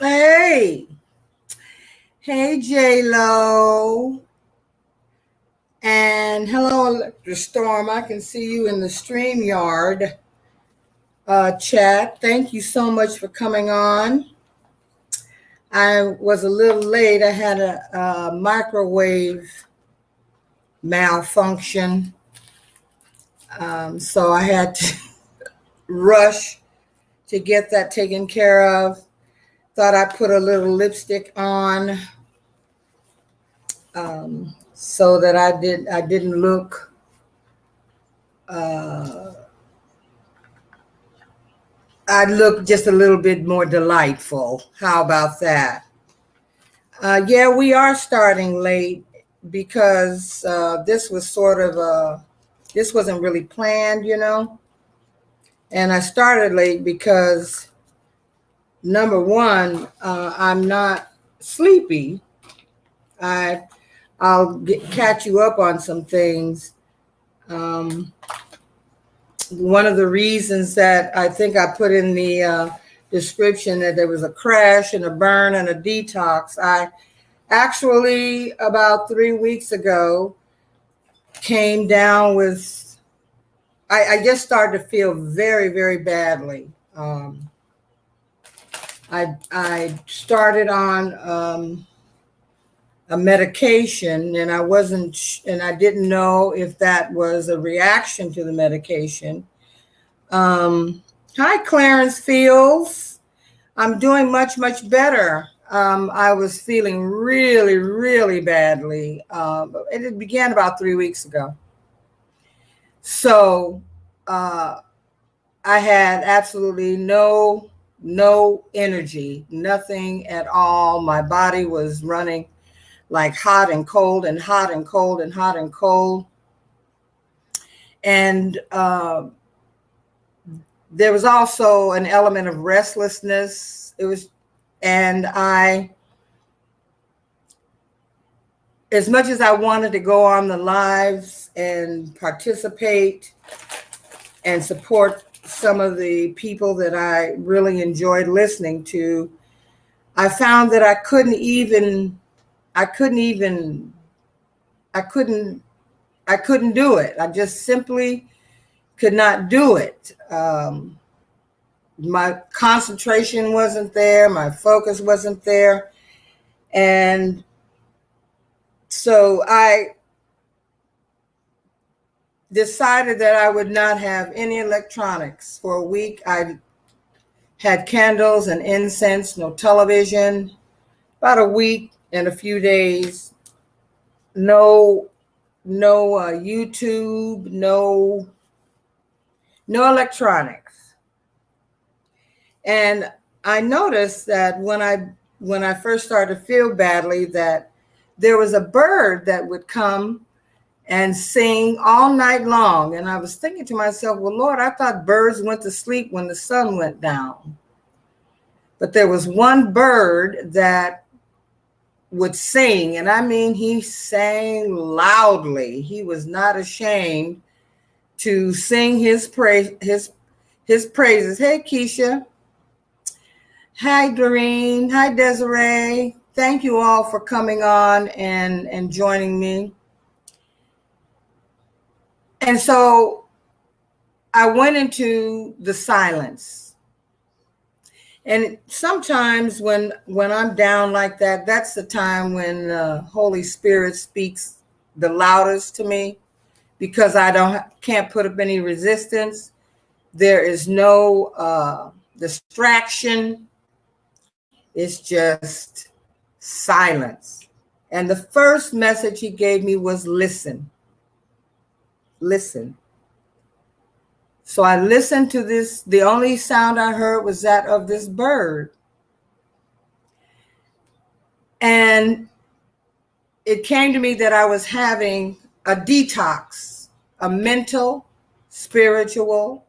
Hey, hey, J Lo, and hello, Electra Storm. I can see you in the StreamYard chat. Thank you so much for coming on. I was a little late. I had a microwave malfunction, so I had to rush to get that taken care of. Thought I put a little lipstick on so that I didn't look uh, I look just a little bit more delightful. How about that? Yeah, we are starting late because this was sort of this wasn't really planned. And I started late because number one, I'm not sleepy. I catch you up on some things. Um, One of the reasons that I think I put in the description that there was a crash and a burn and a detox. I actually, about 3 weeks ago, came down with, I just started to feel very, very badly. I started on a medication and and I didn't know if that was a reaction to the medication. Hi, Clarence Fields. I'm doing much, much better. I was feeling really, really badly. It began about 3 weeks ago. So I had absolutely no energy, nothing at all. My body was running like hot and cold and hot and cold and hot and cold. And there was also an element of restlessness. And as much as I wanted to go on the lives and participate and support some of the people that I really enjoyed listening to, I found that I couldn't do it. I just simply could not do it. My concentration wasn't there. My focus wasn't there. And so I decided that I would not have any electronics for a week. I had candles and incense, no television. About a week and a few days, no YouTube, no electronics. And I noticed that when I first started to feel badly, that there was a bird that would come and sing all night long. And I was thinking to myself, well, Lord, I thought birds went to sleep when the sun went down. But there was one bird that would sing, and I mean, he sang loudly. He was not ashamed to sing his praises. Hey, Keisha. Hi, Doreen. Hi, Desiree. Thank you all for coming on and joining me. And so I went into the silence. And sometimes when I'm down like that, that's the time when the Holy Spirit speaks the loudest to me, because I can't put up any resistance. There is no distraction. It's just silence. And the first message he gave me was listen. Listen. So I listened to this. The only sound I heard was that of this bird. And it came to me that I was having a detox, a mental, spiritual,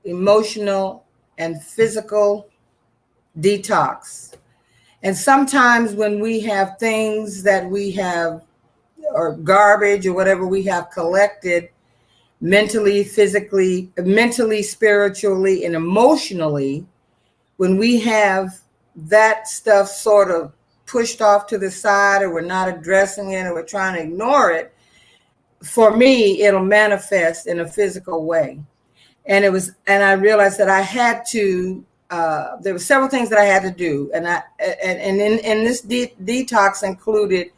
emotional, and physical detox. And sometimes when we have things that we have, or garbage or whatever we have collected mentally, physically, mentally, spiritually, and emotionally, when we have that stuff sort of pushed off to the side, or we're not addressing it, or we're trying to ignore it, for me, it'll manifest in a physical way. And I realized that I had to, there were several things that I had to do. And in this detox included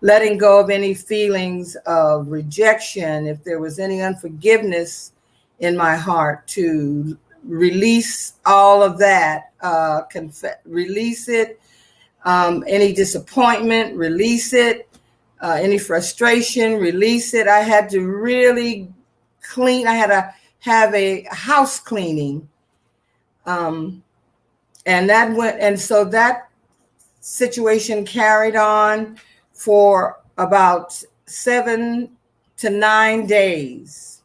letting go of any feelings of rejection, if there was any unforgiveness in my heart, to release all of that, release it, any disappointment, release it, any frustration, release it. I had to really clean. I had to have a house cleaning. And so that situation carried on for about 7 to 9 days.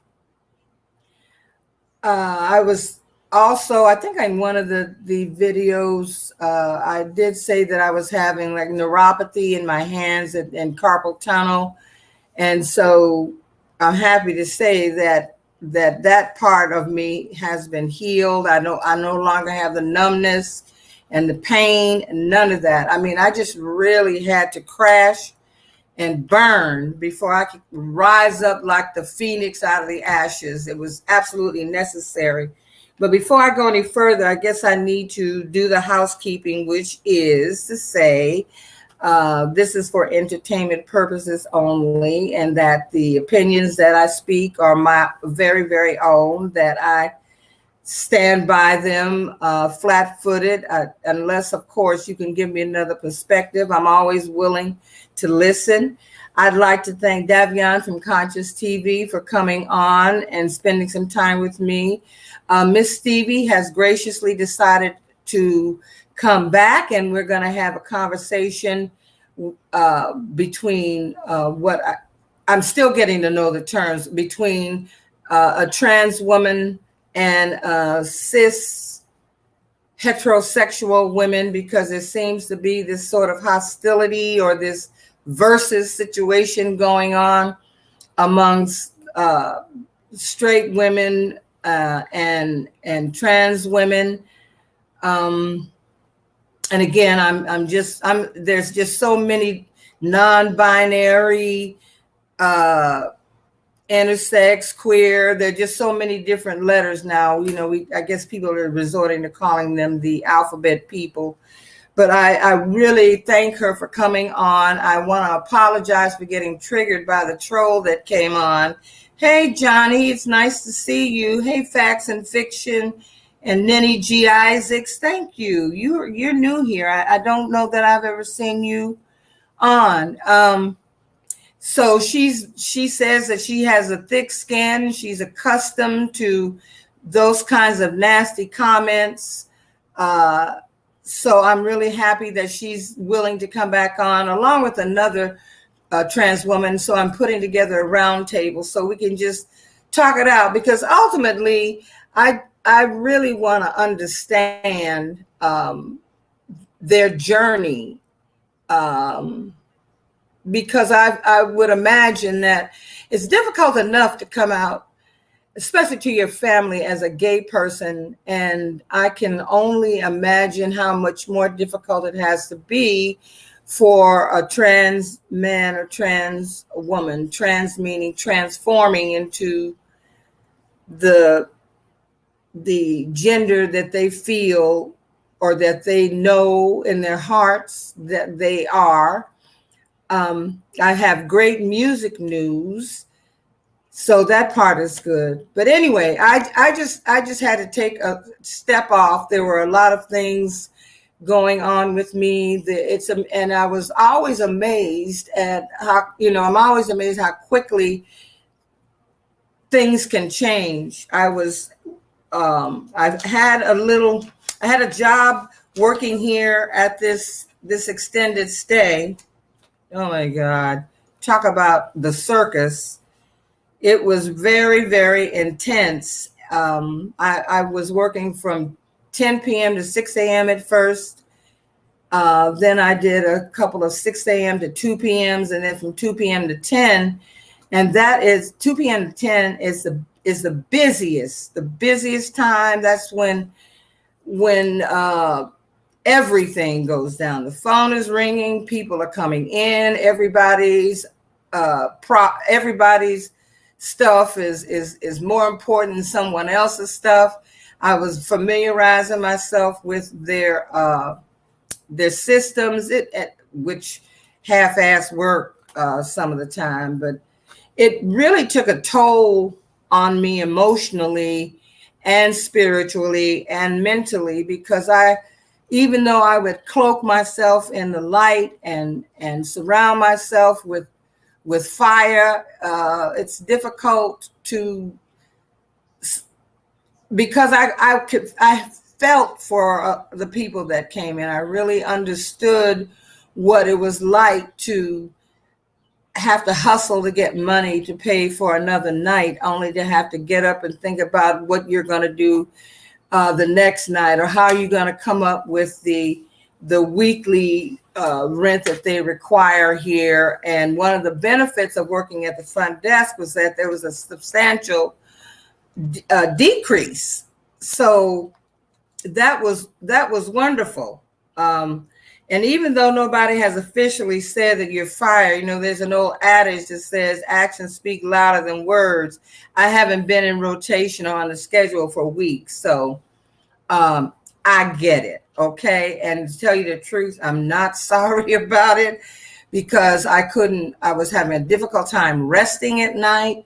I was also, I think in one of the videos, I did say that I was having like neuropathy in my hands and carpal tunnel. And so I'm happy to say that part of me has been healed. I no longer have the numbness and the pain, none of that. I mean, I just really had to crash and burn before I could rise up like the phoenix out of the ashes. It was absolutely necessary. But before I go any further, I guess I need to do the housekeeping, which is to say, this is for entertainment purposes only, and that the opinions that I speak are my very, very own, that I stand by them flat-footed, unless, of course, you can give me another perspective. I'm always willing to listen. I'd like to thank Davion from Conscious TV for coming on and spending some time with me. Miss Stevie has graciously decided to come back, and we're going to have a conversation between I'm still getting to know the terms, between a trans woman and cis heterosexual women, because there seems to be this sort of hostility or this versus situation going on amongst straight women and trans women. And again, there's just so many non-binary, intersex, queer. There are just so many different letters now. You know, I guess people are resorting to calling them the alphabet people. But I really thank her for coming on. I want to apologize for getting triggered by the troll that came on. Hey, Johnny, it's nice to see you. Hey, Facts and Fiction and Nenny G. Isaacs, thank you. You're new here. I don't know that I've ever seen you on. So she says that she has a thick skin. She's accustomed to those kinds of nasty comments. So I'm really happy that she's willing to come back on along with another trans woman. So I'm putting together a round table so we can just talk it out, because ultimately I really want to understand their journey. Because I would imagine that it's difficult enough to come out, especially to your family, as a gay person. And I can only imagine how much more difficult it has to be for a trans man or trans woman, trans meaning transforming into the gender that they feel or that they know in their hearts that they are. I have great music news, so that part is good. But anyway, I just had to take a step off. There were a lot of things going on with me. And I was always amazed at how, I'm always amazed how quickly things can change. I had a job working here at this extended stay. Oh my God, talk about the circus. It was very, very intense. I was working from 10 p.m. to 6 a.m. at first. Then I did a couple of 6 a.m. to 2 p.m.s, and then from 2 p.m. to 10. And that is 2 p.m. to 10 is the busiest time. That's when everything goes down. The phone is ringing, people are coming in, everybody's everybody's stuff is more important than someone else's stuff. I was familiarizing myself with their systems, which half-ass work some of the time, but it really took a toll on me emotionally and spiritually and mentally, because even though I would cloak myself in the light and surround myself with fire, it's difficult because I felt for the people that came in. I really understood what it was like to have to hustle to get money to pay for another night, only to have to get up and think about what you're going to do the next night, or how you're going to come up with the weekly rent that they require here. And one of the benefits of working at the front desk was that there was a substantial decrease. So that was wonderful. And even though nobody has officially said that you're fired, there's an old adage that says actions speak louder than words. I haven't been in rotation or on the schedule for weeks. So I get it. Okay. And to tell you the truth, I'm not sorry about it, because I was having a difficult time resting at night.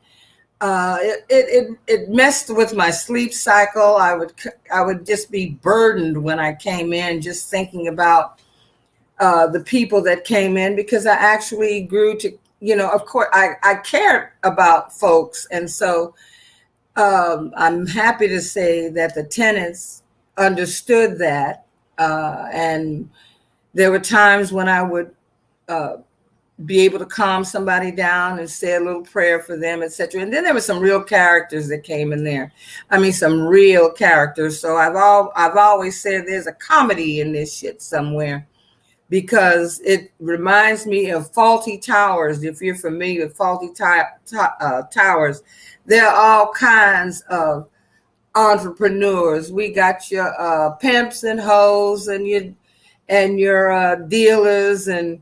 It messed with my sleep cycle. I would just be burdened when I came in, just thinking about the people that came in, because I actually grew to, of course, I cared about folks. And so I'm happy to say that the tenants understood that. And there were times when I would be able to calm somebody down and say a little prayer for them, etc. And then there were some real characters that came in there. I mean, some real characters. So I've always said there's a comedy in this shit somewhere, because it reminds me of Faulty Towers. If you're familiar with Faulty Towers, there are all kinds of entrepreneurs. We got your pimps and hoes and your dealers, and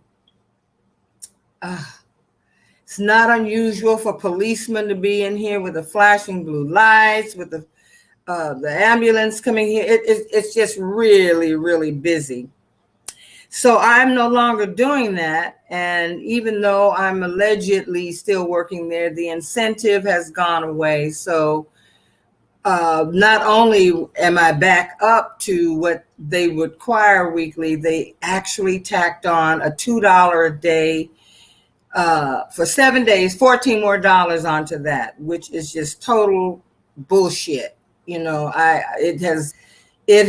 it's not unusual for policemen to be in here with the flashing blue lights, with the ambulance coming here. It's just really, really busy. So I'm no longer doing that. And even though I'm allegedly still working there, the incentive has gone away. So not only am I back up to what they would require weekly, they actually tacked on a $2 a day for 7 days, $14 more onto that, which is just total bullshit. It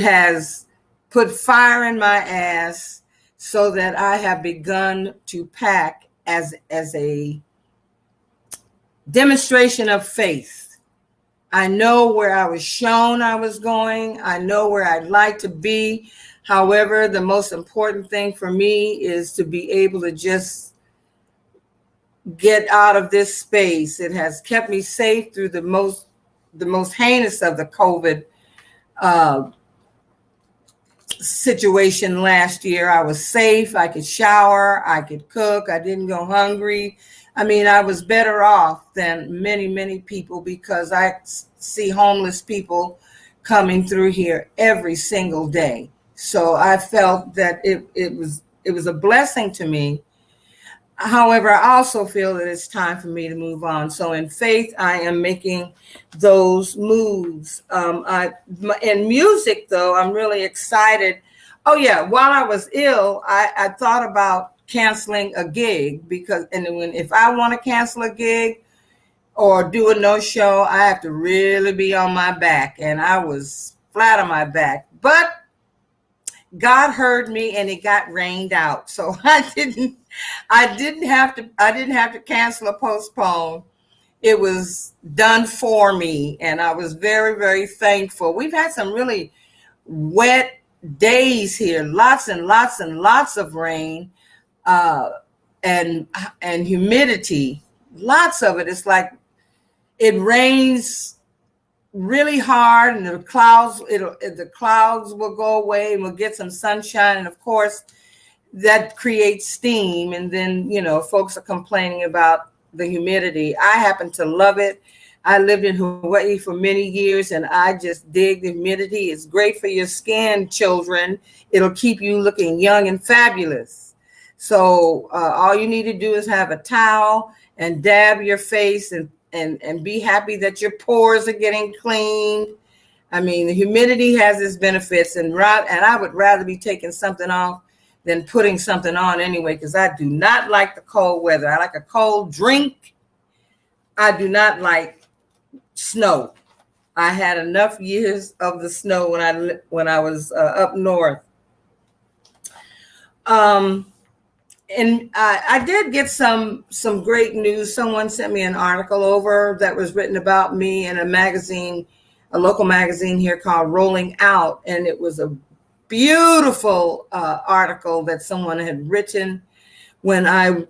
has put fire in my ass, so that I have begun to pack as a demonstration of faith. I know where I was shown I was going. I know where I'd like to be. However, the most important thing for me is to be able to just get out of this space. It has kept me safe through the most heinous of the COVID situation last year. I was safe. I could shower. I could cook. I didn't go hungry. I mean, I was better off than many, many people, because I see homeless people coming through here every single day. So I felt that it was a blessing to me. However, I also feel that it's time for me to move on. So in faith, I am making those moves. In music, though, I'm really excited. Oh, yeah. While I was ill, I thought about canceling a gig, because if I want to cancel a gig or do a no-show, I have to really be on my back. And I was flat on my back. But God heard me, and it got rained out. So I didn't have to cancel or postpone. It was done for me, and I was very, very thankful. We've had some really wet days here, lots and lots and lots of rain, and humidity, lots of it. It's like it rains really hard, and the clouds will go away, and we'll get some sunshine, and of course that creates steam, and then folks are complaining about the humidity. I happen to love it. I lived in Hawaii for many years, and I just dig the humidity. It's great for your skin, children. It'll keep you looking young and fabulous. So all you need to do is have a towel and dab your face, and be happy that your pores are getting cleaned. I mean, the humidity has its benefits, and I would rather be taking something off than putting something on anyway, because I do not like the cold weather. I like a cold drink. I do not like snow. I had enough years of the snow when I was up north. And I did get some great news. Someone sent me an article over that was written about me in a magazine, a local magazine here called Rolling Out, and it was a beautiful article that someone had written when I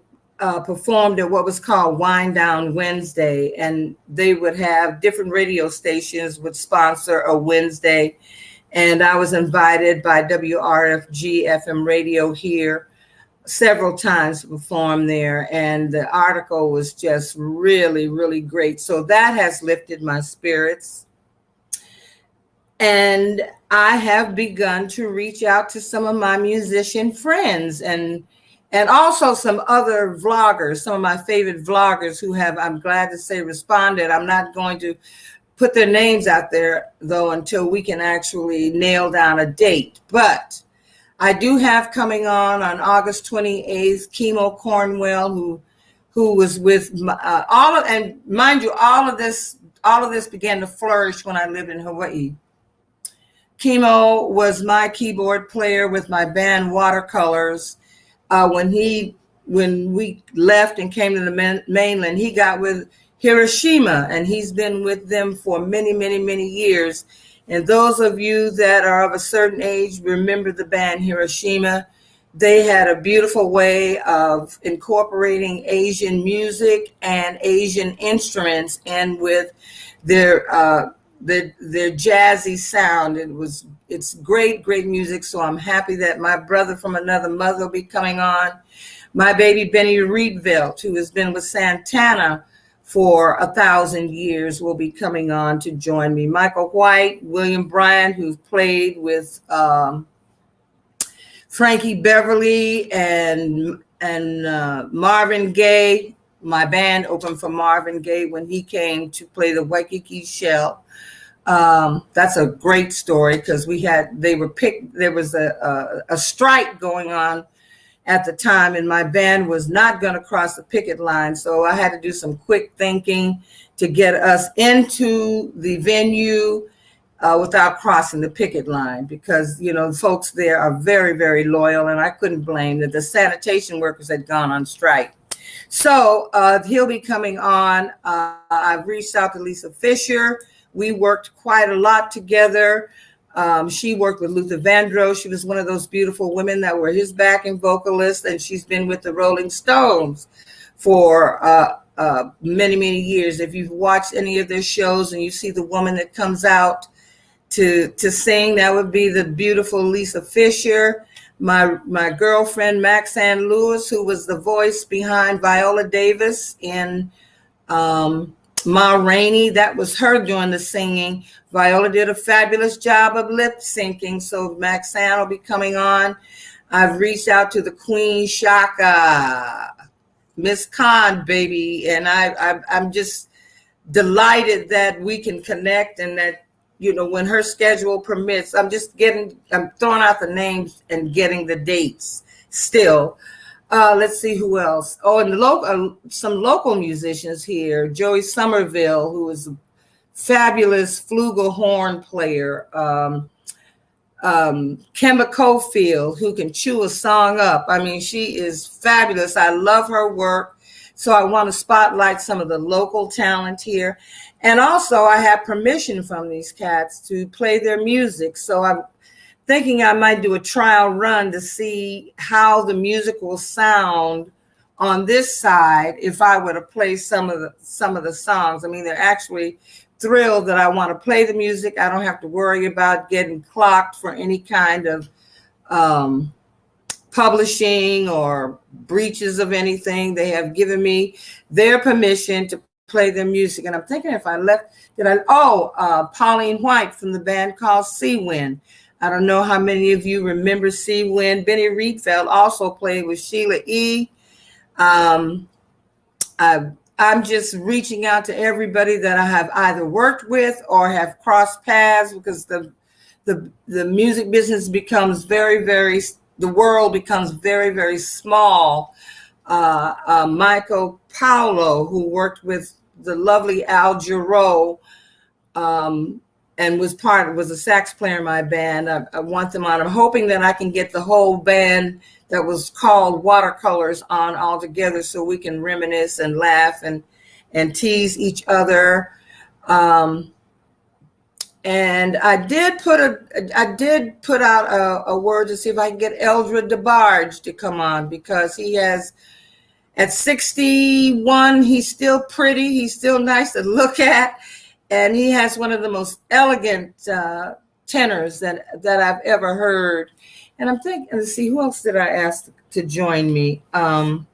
performed at what was called Wind Down Wednesday, and they would have different radio stations would sponsor a Wednesday, and I was invited by WRFG FM radio here several times to perform there, and the article was just really, really great. So that has lifted my spirits. And I have begun to reach out to some of my musician friends and also some other vloggers, some of my favorite vloggers who have, I'm glad to say, responded. I'm not going to put their names out there, though, until we can actually nail down a date. But I do have coming on August 28th, Chemo Cornwell, who was with and mind you, all of this began to flourish when I lived in Hawaii. Chemo was my keyboard player with my band Watercolors. When we left and came to the mainland, he got with Hiroshima, and he's been with them for many, many, many years. And those of you that are of a certain age remember the band Hiroshima. They had a beautiful way of incorporating Asian music and Asian instruments, and with their jazzy sound. It's great music. So I'm happy that my brother from another mother will be coming on. My baby Benny Rietveld, who has been with Santana for 1,000 years, will be coming on to join me. Michael White, William Bryan, who's played with Frankie Beverly and Marvin Gaye. My band opened for Marvin Gaye when he came to play the Waikiki Shell. That's a great story, because there was a strike going on at the time, and my band was not going to cross the picket line. So I had to do some quick thinking to get us into the venue without crossing the picket line, because, folks there are very, very loyal, and I couldn't blame that. The sanitation workers had gone on strike. So he'll be coming on. I've reached out to Lisa Fisher. We worked quite a lot together. She worked with Luther Vandross. She was one of those beautiful women that were his backing vocalist, and she's been with the Rolling Stones for many, many years. If you've watched any of their shows and you see the woman that comes out to sing, that would be the beautiful Lisa Fisher. My girlfriend, Maxanne Lewis, who was the voice behind Viola Davis in Ma Rainey, that was her doing the singing. Viola did a fabulous job of lip syncing, so Maxanne will be coming on. I've reached out to the Queen Shaka, Miss Khan, baby, and I'm just delighted that we can connect, and that, when her schedule permits. I'm throwing out the names and getting the dates still. Let's see who else. Oh, and some local musicians here. Joey Somerville, who is a fabulous flugelhorn player. Kemba Cofield, who can chew a song up. I mean, she is fabulous. I love her work. So I want to spotlight some of the local talent here. And also, I have permission from these cats to play their music. So I'm thinking I might do a trial run to see how the music will sound on this side if I were to play some of the songs. I mean, there are actually thrilled that I want to play the music. I don't have to worry about getting clocked for any kind of publishing or breaches of anything. They have given me their permission to play their music. And I'm thinking if I left, Pauline White from the band called Sea Wind. I don't know how many of you remember Sea Wind. Benny Rietfeld also played with Sheila E. I'm just reaching out to everybody that I have either worked with or have crossed paths, because the music business becomes the world becomes very, very small. Michael Paolo, who worked with the lovely Al Jarreau, and was a sax player in my band. I want them on. I'm hoping that I can get the whole band that was called Watercolors on all together, so we can reminisce and laugh and tease each other. And I did put out a word to see if I can get Eldred DeBarge to come on, because he has, at 61, he's still pretty, he's still nice to look at, and he has one of the most elegant tenors that I've ever heard. And I'm thinking, let's see, who else did I ask to join me? Well,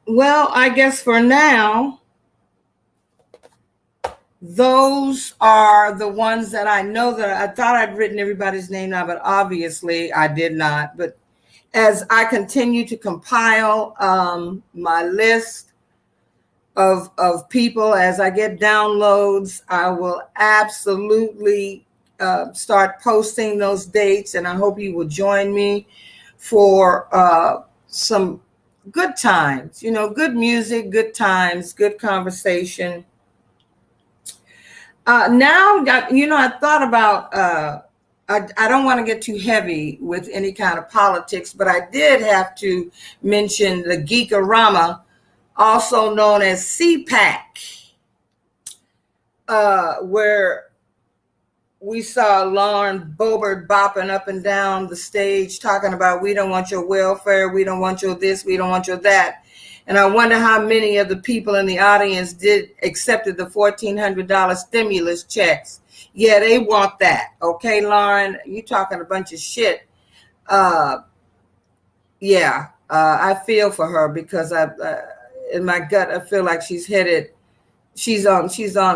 I guess for now, those are the ones that I know that I thought I'd written everybody's name down, but obviously I did not. But as I continue to compile my list of people, as I get downloads, I will absolutely start posting those dates, and I hope you will join me for some good times, good music, good times, good conversation. Now, I thought about, I don't want to get too heavy with any kind of politics, but I did have to mention the Geekorama, also known as CPAC, where we saw Lauren Boebert bopping up and down the stage talking about, we don't want your welfare, we don't want your this, we don't want your that. And I wonder how many of the people in the audience accepted the $1,400 stimulus checks. Yeah, they want that. Okay, Lauren, you talking a bunch of shit. I feel for her, because in my gut, I feel like she's on a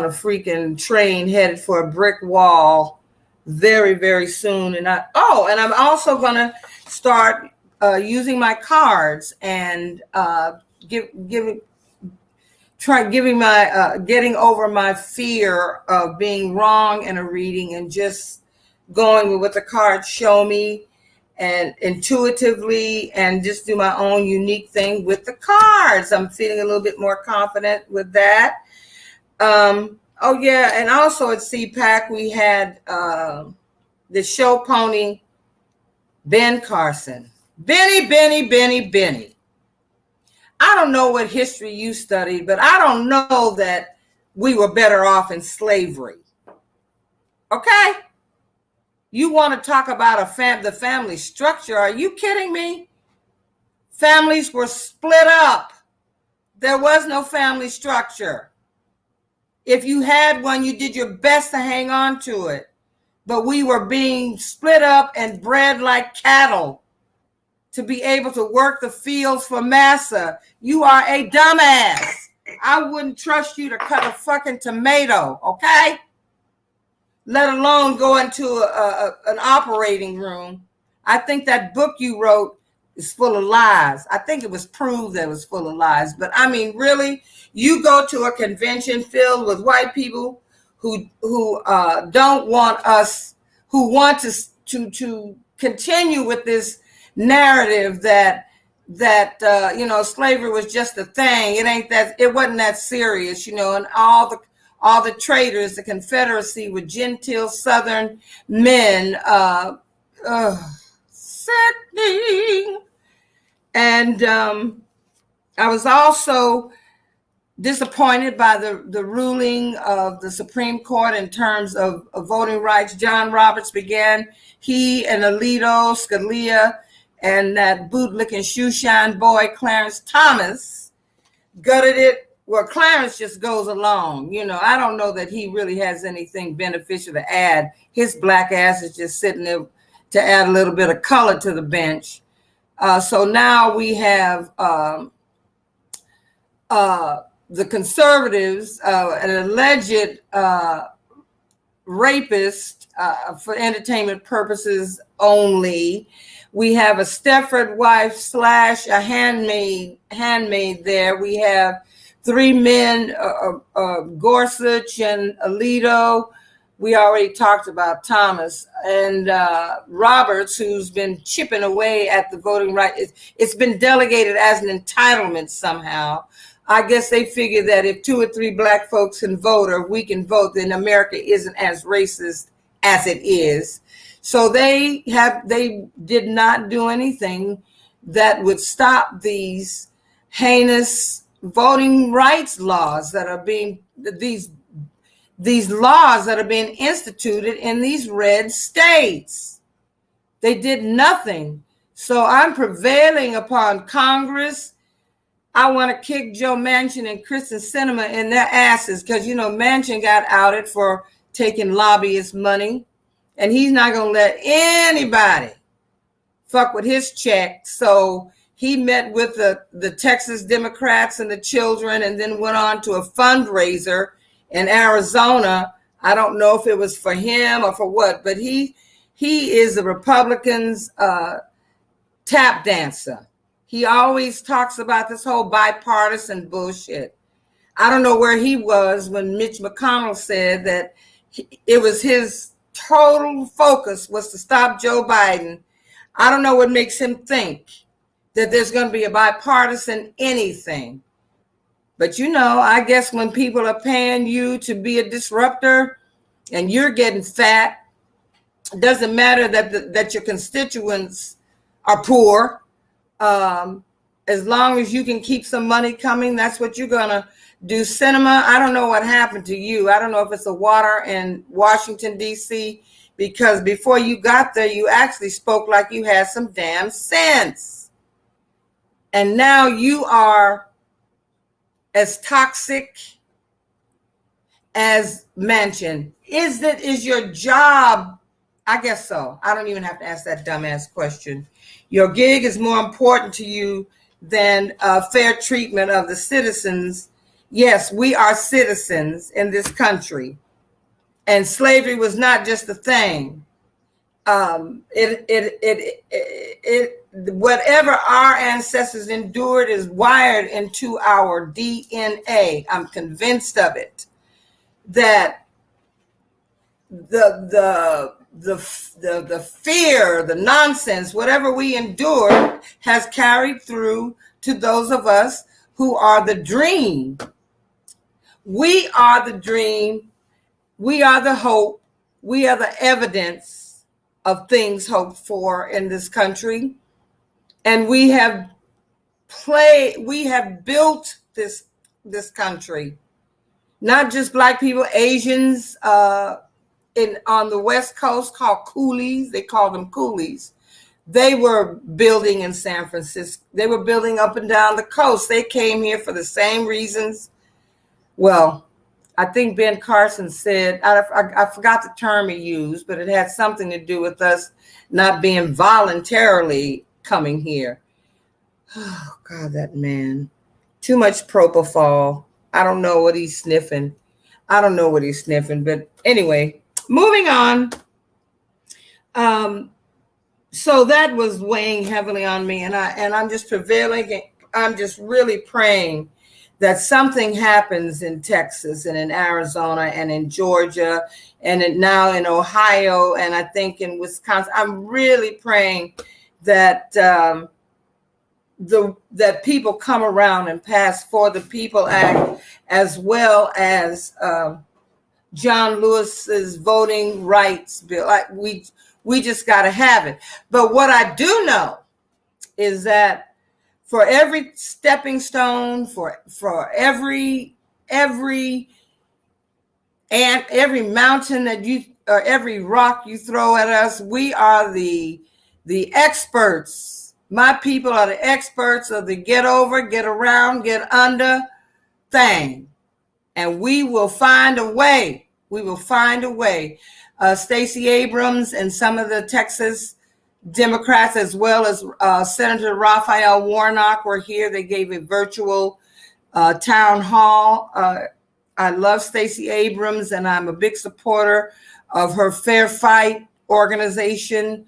freaking train headed for a brick wall very, very soon. And I'm also going to start using my cards and getting over my fear of being wrong in a reading, and just going with what the cards show me, and intuitively, and just do my own unique thing with the cards. I'm feeling a little bit more confident with that. And also at CPAC we had the show pony Ben Carson. Benny. I don't know what history you studied, but I don't know that we were better off in slavery. Okay? You want to talk about the family structure? Are you kidding me? Families were split up. There was no family structure. If you had one, you did your best to hang on to it. But we were being split up and bred like cattle to be able to work the fields for massa. You are a dumbass. I wouldn't trust you to cut a fucking tomato, okay? Let alone go into an operating room. I think that book you wrote is full of lies. I think it was proved that it was full of lies. But I mean, really, you go to a convention filled with white people who don't want us, who want to continue with this narrative that slavery was just a thing. It wasn't that serious, and all the traitors, the Confederacy with genteel Southern men, sickening. And I was also disappointed by the ruling of the Supreme Court in terms of voting rights. John Roberts he and Alito, Scalia, and that bootlicking shoeshine boy Clarence Thomas gutted it Well, Clarence just goes along. I don't know that he really has anything beneficial to add. His black ass is just sitting there to add a little bit of color to the bench. So now we have the conservatives, an alleged rapist for entertainment purposes only. We have a Stepford wife / a handmaid there. We have 3 men, Gorsuch and Alito. We already talked about Thomas and Roberts, who's been chipping away at the voting right. It's been delegated as an entitlement somehow. I guess they figure that if 2 or 3 black folks can vote, or we can vote, then America isn't as racist as it is. So they did not do anything that would stop these heinous voting rights laws that are being these laws that are being instituted in these red states. They did nothing. So I'm prevailing upon Congress. I want to kick Joe Manchin and Kristen Sinema in their asses because, Manchin got outed for taking lobbyist money, and he's not going to let anybody fuck with his check. So he met with the Texas Democrats and the children and then went on to a fundraiser in Arizona. I don't know if it was for him or for what, but he is the Republicans' tap dancer. He always talks about this whole bipartisan bullshit. I don't know where he was when Mitch McConnell said that it was his total focus was to stop Joe Biden. I don't know what makes him think that there's going to be a bipartisan anything. But I guess when people are paying you to be a disruptor and you're getting fat, it doesn't matter that your constituents are poor. As long as you can keep some money coming, that's what you're going to do. Sinema, I don't know what happened to you. I don't know if it's the water in Washington, D.C., because before you got there, you actually spoke like you had some damn sense. And now you are as toxic as Manchin. Is your job? I guess so. I don't even have to ask that dumbass question. Your gig is more important to you than fair treatment of the citizens. Yes, we are citizens in this country, and slavery was not just a thing. Whatever our ancestors endured is wired into our DNA. I'm convinced of it. That the fear, the nonsense, whatever we endured has carried through to those of us who are the dream. We are the dream. We are the hope. We are the evidence of things hoped for in this country. And we have built this country. Not just black people, Asians, on the West Coast called coolies. They call them coolies. They were building in San Francisco. They were building up and down the coast. They came here for the same reasons. Well, I think Ben Carson said, I forgot the term he used, but it had something to do with us not being voluntarily coming here. Oh, God, that man. Too much propofol. I don't know what he's sniffing. But anyway, moving on. So that was weighing heavily on me, and I'm just prevailing. I'm just really praying that something happens in Texas and in Arizona and in Georgia and now in Ohio and I think in Wisconsin. I'm really praying that that people come around and pass For the People Act, as well as John Lewis's voting rights bill. We just got to have it. But what I do know is that for every stepping stone, for every mountain that you or every rock you throw at us, we are the experts. My people are the experts of the get over, get around, get under, thing, and we will find a way. We will find a way. Stacey Abrams and some of the Texas Democrats, as well as Senator Raphael Warnock, were here. They gave a virtual town hall. I love Stacey Abrams, and I'm a big supporter of her Fair Fight organization.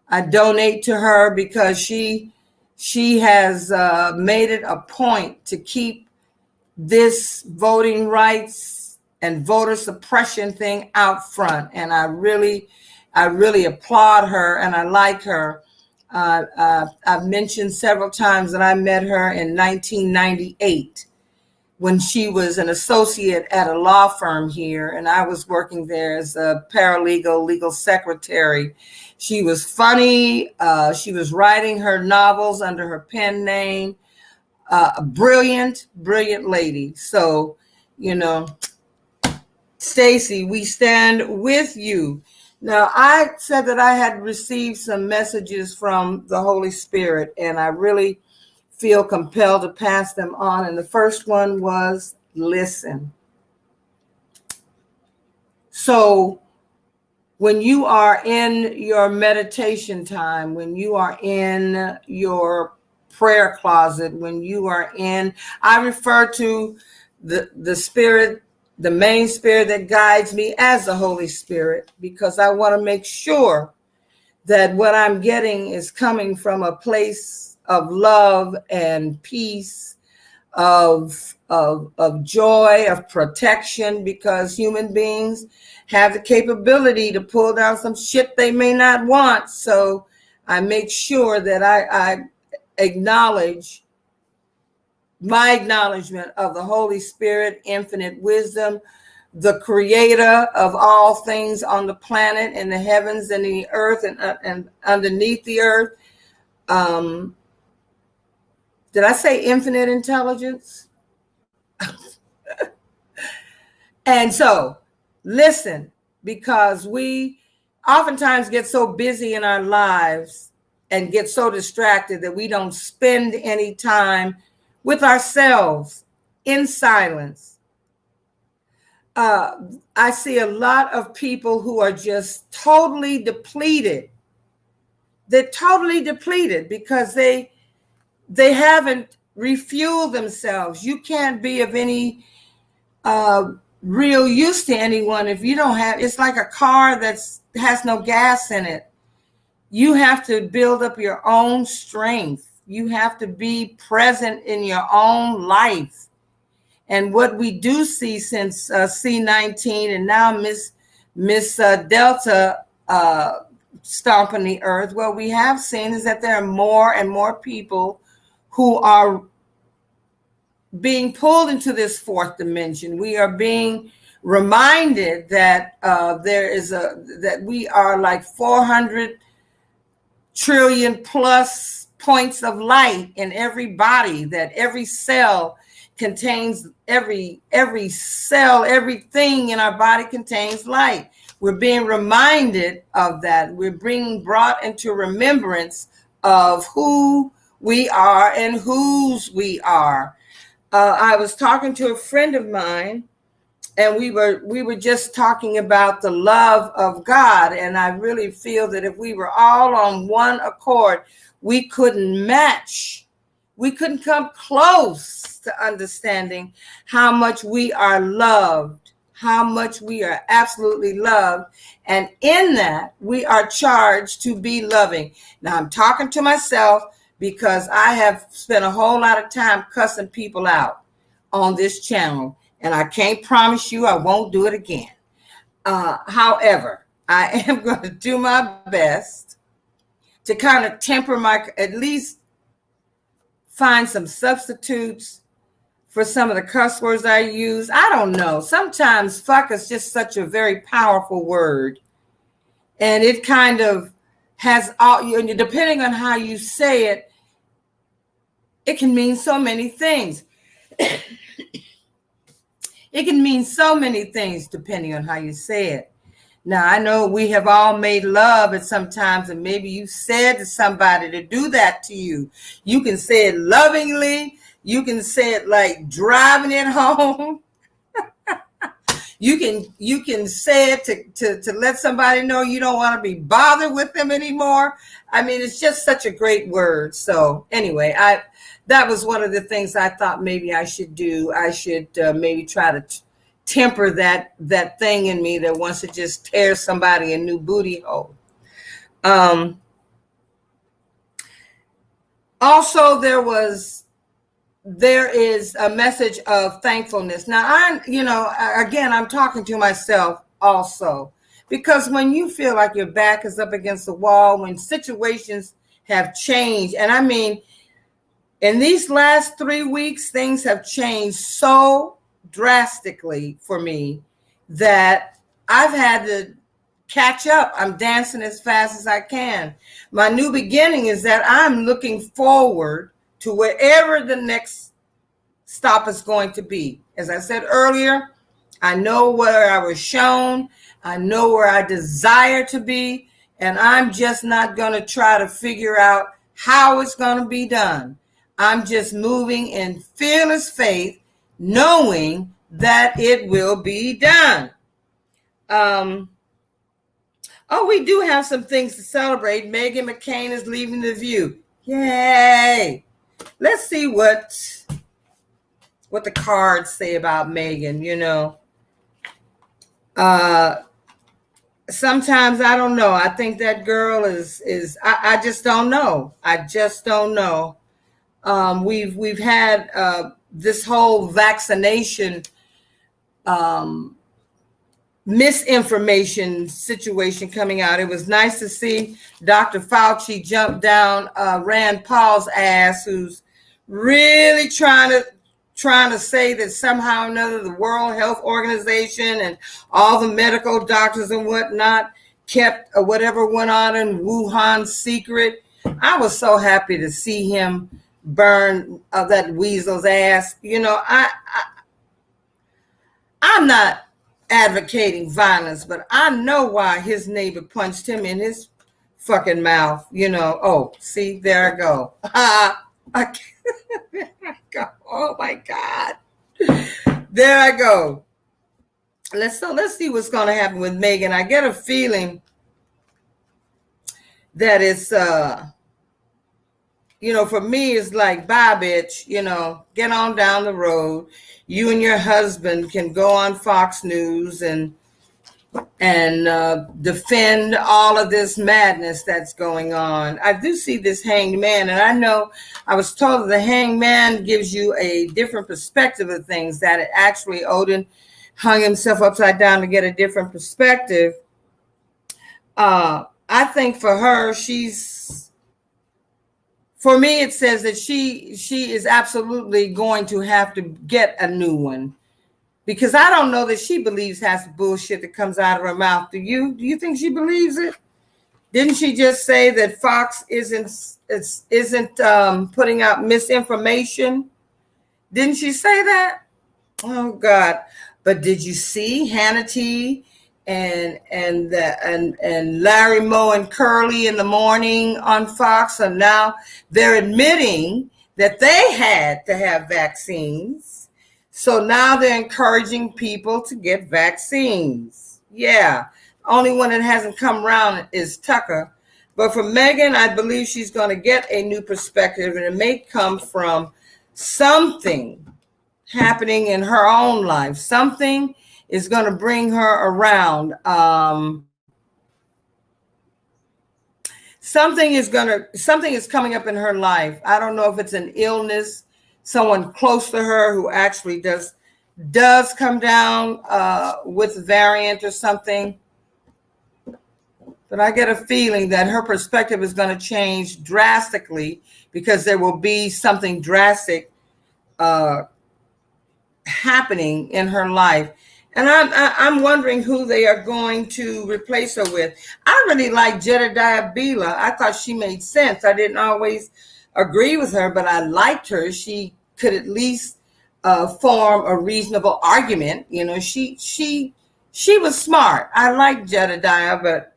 I donate to her because she has made it a point to keep this voting rights and voter suppression thing out front. And I really applaud her, and I like her. I've mentioned several times that I met her in 1998 when she was an associate at a law firm here, and I was working there as a paralegal, legal secretary. She was funny. She was writing her novels under her pen name. A brilliant lady. So, Stacey, we stand with you. Now, I said that I had received some messages from the Holy Spirit, and I really feel compelled to pass them on. And the first one was listen. So when you are in your meditation time, when you are in your prayer closet, when you are in, I refer to the spirit, the main spirit that guides me as the Holy Spirit, because I want to make sure that what I'm getting is coming from a place of love and peace, of joy, of protection, because human beings have the capability to pull down some shit they may not want. So I make sure that I acknowledge my acknowledgement of the Holy Spirit, infinite wisdom, the creator of all things on the planet, in the heavens and the earth, and underneath the earth. Did I say infinite intelligence? And so, listen, because we oftentimes get so busy in our lives and get so distracted that we don't spend any time with ourselves in silence. I see a lot of people who are just totally depleted. They're totally depleted because they haven't refueled themselves. You can't be of any real use to anyone if you don't have. It's like a car that has no gas in it. You have to build up your own strength. You have to be present in your own life. And what we do see since C-19 and now Miss Delta stomping the earth, what we have seen is that there are more and more people who are being pulled into this fourth dimension. We are being reminded that that we are like 400 trillion plus points of light in every body, that every cell contains every cell, everything in our body contains light. We're being reminded of that. We're being brought into remembrance of who we are and whose we are. I was talking to a friend of mine, and we were just talking about the love of God. And I really feel that if we were all on one accord, we couldn't match. We couldn't come close to understanding how much we are loved, how much we are absolutely loved. And in that, we are charged to be loving. Now, I'm talking to myself because I have spent a whole lot of time cussing people out on this channel. And I can't promise you I won't do it again. However, I am going to do my best to kind of temper at least find some substitutes for some of the cuss words I use. I don't know. Sometimes fuck is just such a very powerful word. And it kind of has depending on how you say it, it can mean so many things. It can mean so many things depending on how you say it. Now, I know we have all made love at some times, and maybe you said to somebody to do that to you. You can say it lovingly. You can say it like driving it home. You can say it to let somebody know you don't want to be bothered with them anymore. I mean, it's just such a great word. So anyway, that was one of the things I thought maybe I should do. I should maybe try to temper that thing in me that wants to just tear somebody a new booty hole. Also, there is a message of thankfulness. Now, I'm talking to myself also, because when you feel like your back is up against the wall, when situations have changed, and I mean, in these last 3 weeks, things have changed so drastically for me that I've had to catch up. I'm dancing as fast as I can. My new beginning is that I'm looking forward to wherever the next stop is going to be. As I said earlier, I know where I was shown. I know where I desire to be. And I'm just not going to try to figure out how it's going to be done. I'm just moving in fearless faith, knowing that it will be done. We do have some things to celebrate. Meghan McCain is leaving The View. Yay! Let's see what the cards say about Meghan. Sometimes I don't know. I think that girl is I just don't know. I just don't know. We've had this whole vaccination misinformation situation coming out. It was nice to see Dr. Fauci jump down Rand Paul's ass, who's really trying to say that somehow or another the World Health Organization and all the medical doctors and whatnot kept whatever went on in Wuhan secret. I was so happy to see him burn that weasel's ass. I'm not advocating violence, but I know why his neighbor punched him in his fucking mouth. Oh, see, there I go. There I go. Oh my God. There I go. Let's see what's going to happen with Meghan. I get a feeling that it's for me, it's like, bye, bitch, get on down the road. You and your husband can go on Fox News and defend all of this madness that's going on. I do see this hanged man, and I know I was told that the hanged man gives you a different perspective of things, that it actually Odin hung himself upside down to get a different perspective. I think for her, for me, it says that she is absolutely going to have to get a new one, because I don't know that she believes half the bullshit that comes out of her mouth. Do you think she believes it? Didn't she just say that Fox isn't putting out misinformation? Didn't she say that? Oh God. But did you see Hannity and Larry Moe and Curly in the morning on Fox? And now they're admitting that they had to have vaccines. So now they're encouraging people to get vaccines. Yeah. Only one that hasn't come around is Tucker. But for Meghan, I believe she's going to get a new perspective, and it may come from something happening in her own life. Something is going to bring her around. Something is coming up in her life. I don't know if it's an illness, someone close to her who actually does come down with a variant or something. But I get a feeling that her perspective is going to change drastically, because there will be something drastic happening in her life. And I'm wondering who they are going to replace her with. I really like Jedediah Bila. I thought she made sense. I didn't always agree with her, but I liked her. She could at least form a reasonable argument. She was smart. I like Jedediah, but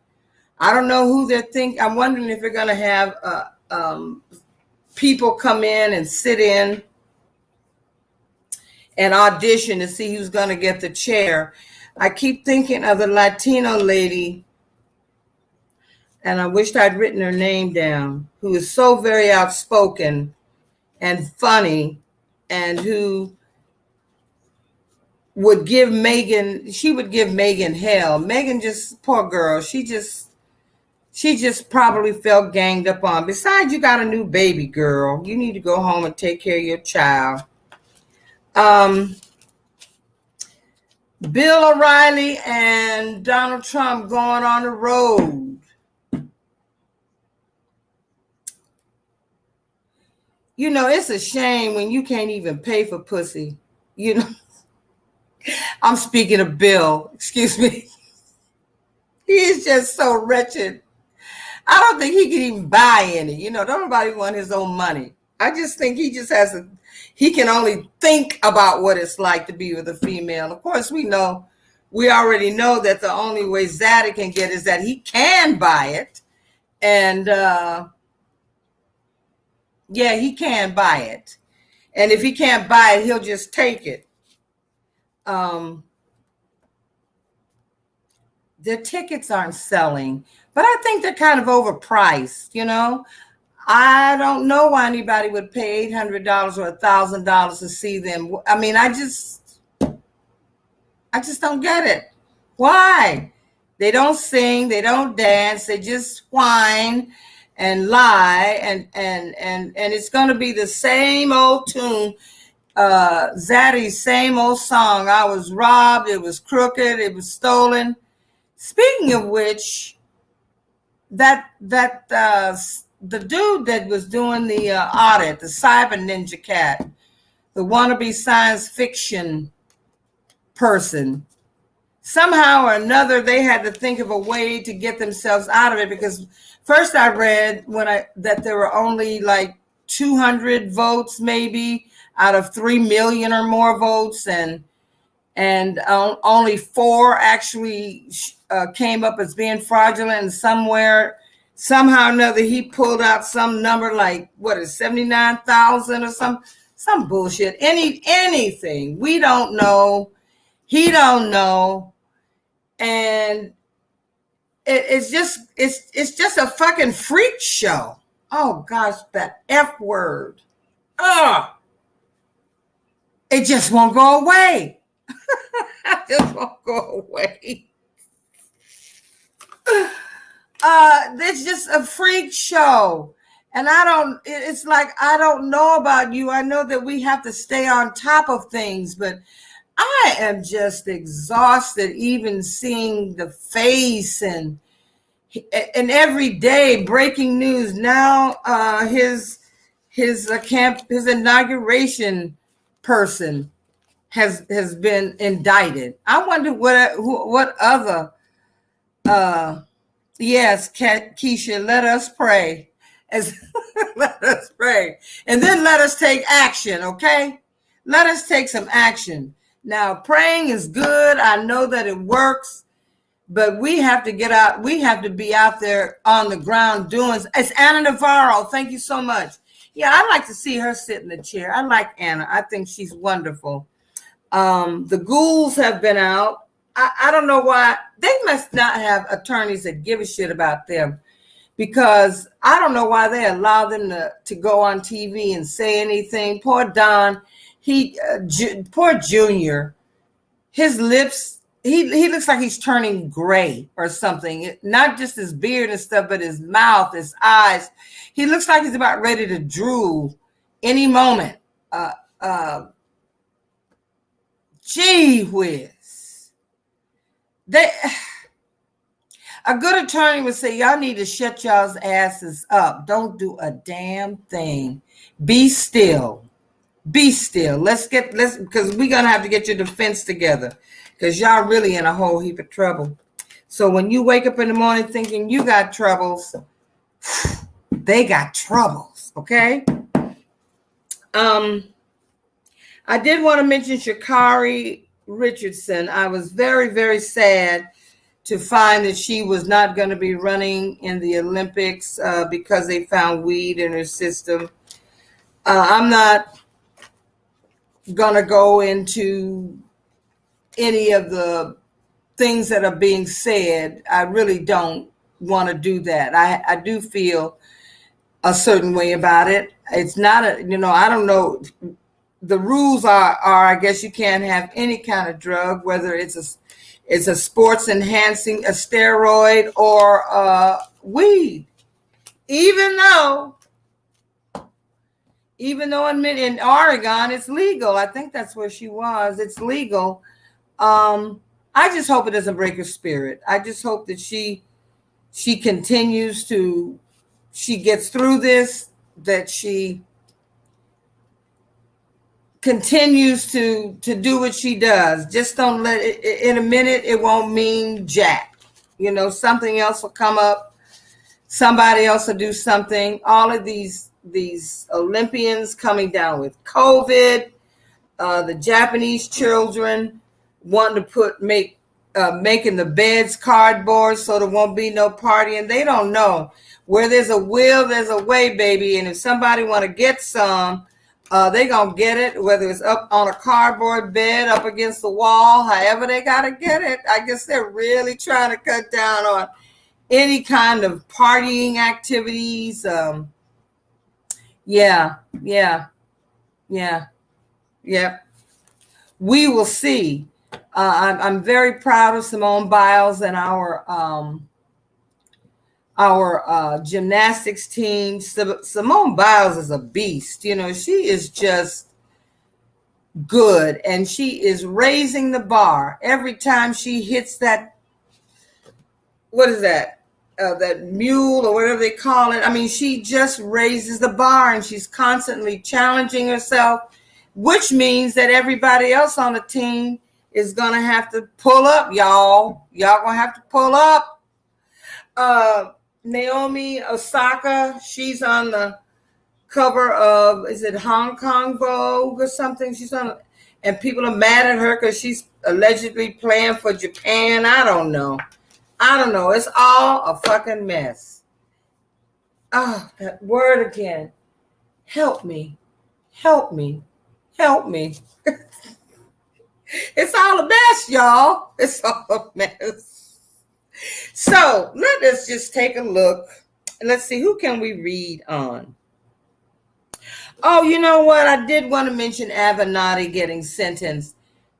I don't know who they're thinking. I'm wondering if they're going to have people come in and sit in and audition to see who's going to get the chair. I keep thinking of the Latino lady, and I wished I'd written her name down, who is so very outspoken and funny, and who would give Megan hell. Megan, just poor girl, she just probably felt ganged up on. Besides, you got a new baby, girl. You need to go home and take care of your child. Bill O'Reilly and Donald Trump going on the road. You know, it's a shame when you can't even pay for pussy. You know, I'm speaking of Bill, excuse me. He is just so wretched. I don't think he can even buy any. You know, don't nobody want his own money. I just think he just he can only think about what it's like to be with a female. Of course, we already know that the only way Zaddy can get is that he can buy it. And yeah, he can buy it. And if he can't buy it, he'll just take it. Their tickets aren't selling, but I think they're kind of overpriced, you know. I don't know why anybody would pay $800 or $1,000 to see them. I mean, I just don't get it. Why? They don't sing, they don't dance, they just whine and lie, and it's going to be the same old tune. Zaddy's same old song. I was robbed, it was crooked, it was stolen. Speaking of which, the dude that was doing the audit, the cyber ninja cat, the wannabe science fiction person, somehow or another they had to think of a way to get themselves out of it, because first I read that there were only like 200 votes maybe out of 3 million or more votes, and only 4 actually came up as being fraudulent, and somehow or another he pulled out some number like, what is 79,000 or some bullshit. Anything. We don't know. He don't know. And it's just a fucking freak show. Oh gosh, that F word. It just won't go away. It just won't go away. It's just a freak show. And it's like, I don't know about you. I know that we have to stay on top of things, but I am just exhausted even seeing the face and every day breaking news. Now his inauguration person has been indicted. I wonder what other yes, Keisha, let us pray. Let us pray. And then let us take action, okay? Let us take some action. Now, praying is good. I know that it works, but we have to get out. We have to be out there on the ground doing. It's Anna Navarro. Thank you so much. Yeah, I'd like to see her sit in the chair. I like Anna. I think she's wonderful. The ghouls have been out. I don't know why. They must not have attorneys that give a shit about them, because I don't know why they allow them to go on TV and say anything. Poor Don, poor Junior, his lips, he looks like he's turning gray or something. Not just his beard and stuff, but his mouth, his eyes. He looks like he's about ready to drool any moment. Gee whiz. A good attorney would say, y'all need to shut y'all's asses up. Don't do a damn thing. Be still. Be still. Let's because we're going to have to get your defense together, because y'all really in a whole heap of trouble. So when you wake up in the morning thinking you got troubles, they got troubles, okay? I did want to mention Sha'Carri Richardson. I was very, very sad to find that she was not going to be running in the Olympics because they found weed in her system. I'm not gonna go into any of the things that are being said. I really don't want to do that. I do feel a certain way about it. It's not a, I don't know. The rules are I guess you can't have any kind of drug, whether it's a sports enhancing, a steroid, or weed. Even though in Oregon it's legal. I think that's where she was. It's legal. I just hope it doesn't break her spirit. I just hope that she continues to, she gets through this, that she continues to do what she does. Just don't let it, in a minute, it won't mean jack. Something else will come up. Somebody else will do something. All of these Olympians coming down with COVID, the Japanese children wanting to making the beds cardboard so there won't be no partying. They don't know. Where there's a will, there's a way, baby. And if somebody want to get some, they gonna get it, whether it's up on a cardboard bed, up against the wall, however they gotta get it. I guess they're really trying to cut down on any kind of partying activities. Yeah. We will see. I'm very proud of Simone Biles and our gymnastics team. Simone Biles is a beast. She is just good, and she is raising the bar every time she hits that. What is that? That mule or whatever they call it. I mean, she just raises the bar, and she's constantly challenging herself, which means that everybody else on the team is gonna have to pull up, y'all. Y'all gonna have to pull up. Naomi Osaka, she's on the cover of, is it Hong Kong Vogue or something? She's on, and people are mad at her because she's allegedly playing for Japan. I don't know. It's all a fucking mess. Oh, that word again. Help me. It's all a mess, y'all. It's all a mess. So let us just take a look. Let's see, who can we read on? Oh, you know what? I did want to mention Avenatti getting sentenced.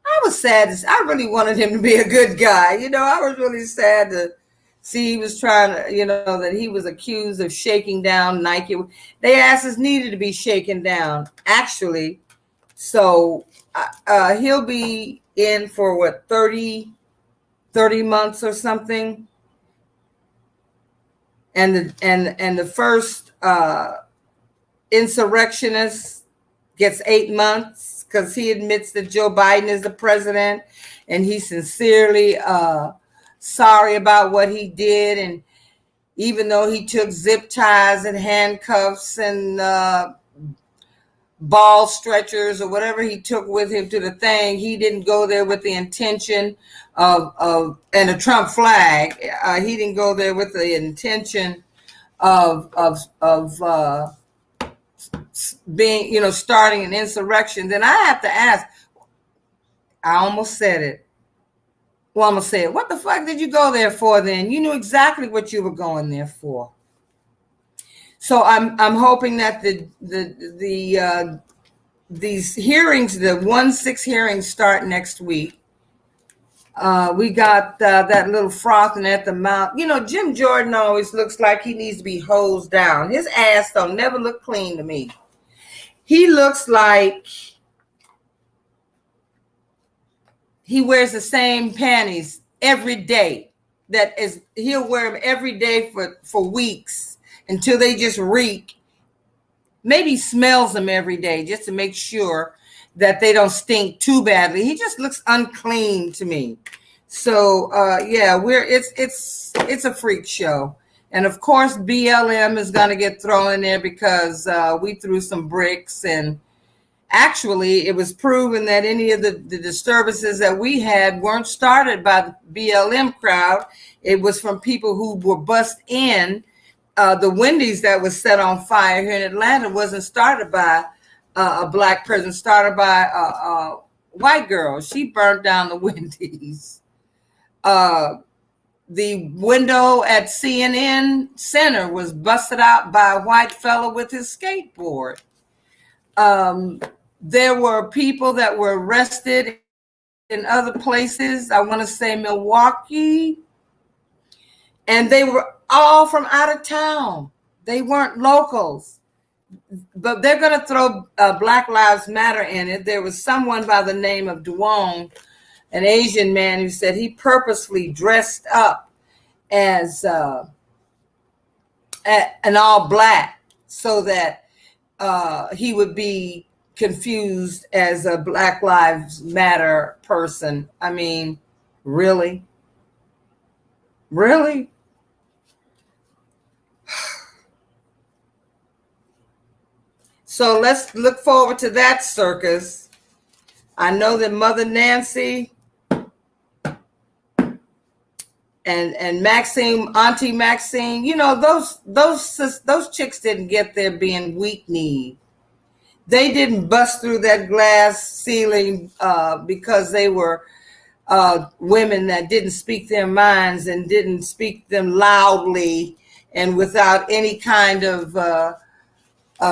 I was sad. I really wanted him to be a good guy. I was really sad to see he was trying to, that he was accused of shaking down Nike. Their asses needed to be shaken down, actually. So he'll be in for what, 30 months or something. And the first insurrectionist gets 8 months because he admits that Joe Biden is the president, and he's sincerely sorry about what he did. And even though he took zip ties and handcuffs and ball stretchers or whatever he took with him to the thing, he didn't go there with the intention of and a Trump flag. He didn't go there with the intention of being, starting an insurrection. Then I have to ask, I almost said it. Well, I'm going to say it. What the fuck did you go there for then? You knew exactly what you were going there for. So I'm hoping that these hearings, the 1-6 hearings, start next week. We got that little frothing at the mouth. Jim Jordan always looks like he needs to be hosed down. His ass don't never look clean to me. He looks like he wears the same panties every day. He'll wear them every day for weeks until they just reek. Maybe smells them every day just to make sure that they don't stink too badly. He just looks unclean to me. So it's a freak show. And of course, BLM is going to get thrown in there because we threw some bricks. And actually, it was proven that any of the disturbances that we had weren't started by the BLM crowd. It was from people who were bust in. The Wendy's that was set on fire here in Atlanta wasn't started by a black person, started by a white girl. She burnt down the Wendy's. The window at CNN Center was busted out by a white fellow with his skateboard. There were people that were arrested in other places. I want to say Milwaukee, and they were all from out of town. They weren't locals, but they're going to throw Black Lives Matter in it. There was someone by the name of Duong, an Asian man, who said he purposely dressed up as an all black so that he would be confused as a Black Lives Matter person. I mean, really? Really? So let's look forward to that circus. I know that Mother Nancy and Maxine, Auntie Maxine, you know, those chicks didn't get there being weak-kneed. They didn't bust through that glass ceiling because they were women that didn't speak their minds and didn't speak them loudly and without any kind of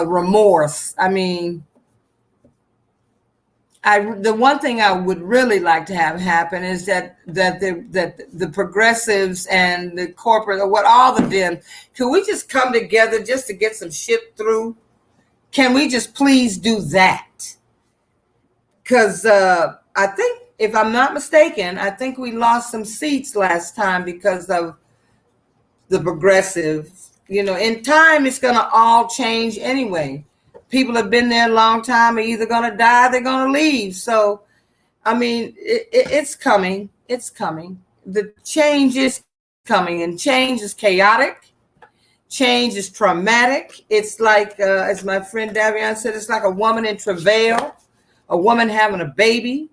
remorse. I mean, the one thing I would really like to have happen is that the progressives and the corporate, or what, all of them, can we just come together just to get some shit through? Can we just please do that? Because I think, if I'm not mistaken, I think we lost some seats last time because of the progressives. You know, in time, it's going to all change anyway. People have been there a long time, are either going to die, they're going to leave. So, I mean, it's coming. It's coming. The change is coming, and change is chaotic. Change is traumatic. It's like, as my friend Davion said, it's like a woman in travail, a woman having a baby.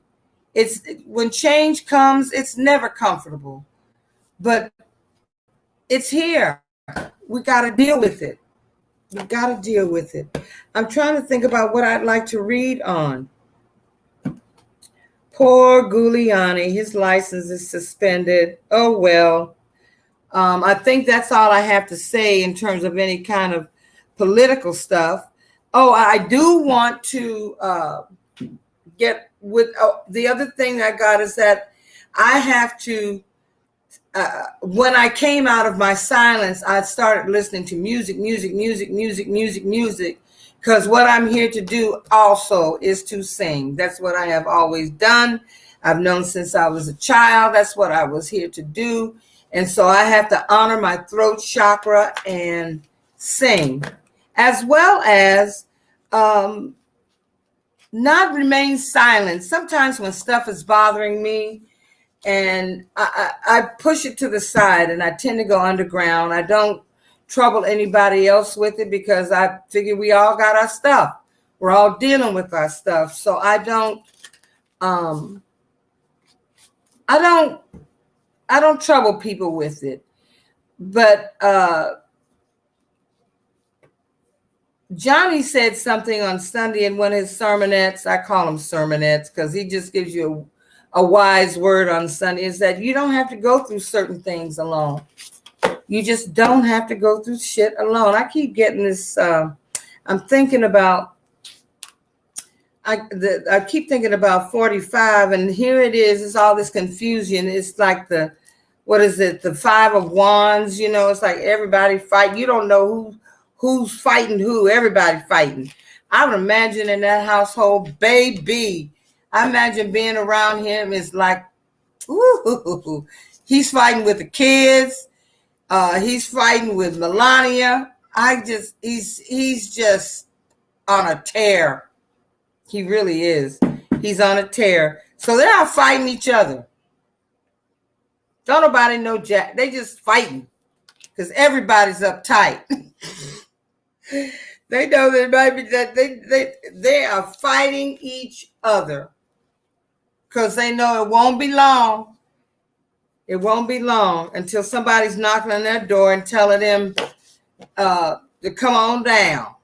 It's when change comes, it's never comfortable, but it's here. We got to deal with it. We got to deal with it. I'm trying to think about what I'd like to read on. Poor Giuliani, his license is suspended. Oh, well. I think that's all I have to say in terms of any kind of political stuff. Oh, I do want to get with the other thing I got is that I have to, when I came out of my silence, I started listening to music, because what I'm here to do also is to sing. That's what I have always done. I've known since I was a child. That's what I was here to do. And so I have to honor my throat chakra and sing, as well as not remain silent. Sometimes when stuff is bothering me and I push it to the side and I tend to go underground. I don't trouble anybody else with it because I figure we all got our stuff. We're all dealing with our stuff. So I don't trouble people with it. But Johnny said something on Sunday in one of his sermonettes. I call them sermonettes because he just gives you a wise word on Sunday, is that you don't have to go through certain things alone. You just don't have to go through shit alone. I keep getting this. I'm thinking about, I keep thinking about 45, and here it is. It's all this confusion. It's like the Five of Wands, you know, it's like everybody fight. You don't know who's fighting who. Everybody fighting. I would imagine in that household, baby, I imagine being around him is like, ooh, he's fighting with the kids. He's fighting with Melania. He's just on a tear. He really is. He's on a tear. So they're out fighting each other. Don't nobody know Jack. They just fighting because everybody's uptight. They know that maybe that they are fighting each other because they know it won't be long. It won't be long until somebody's knocking on their door and telling them to come on down.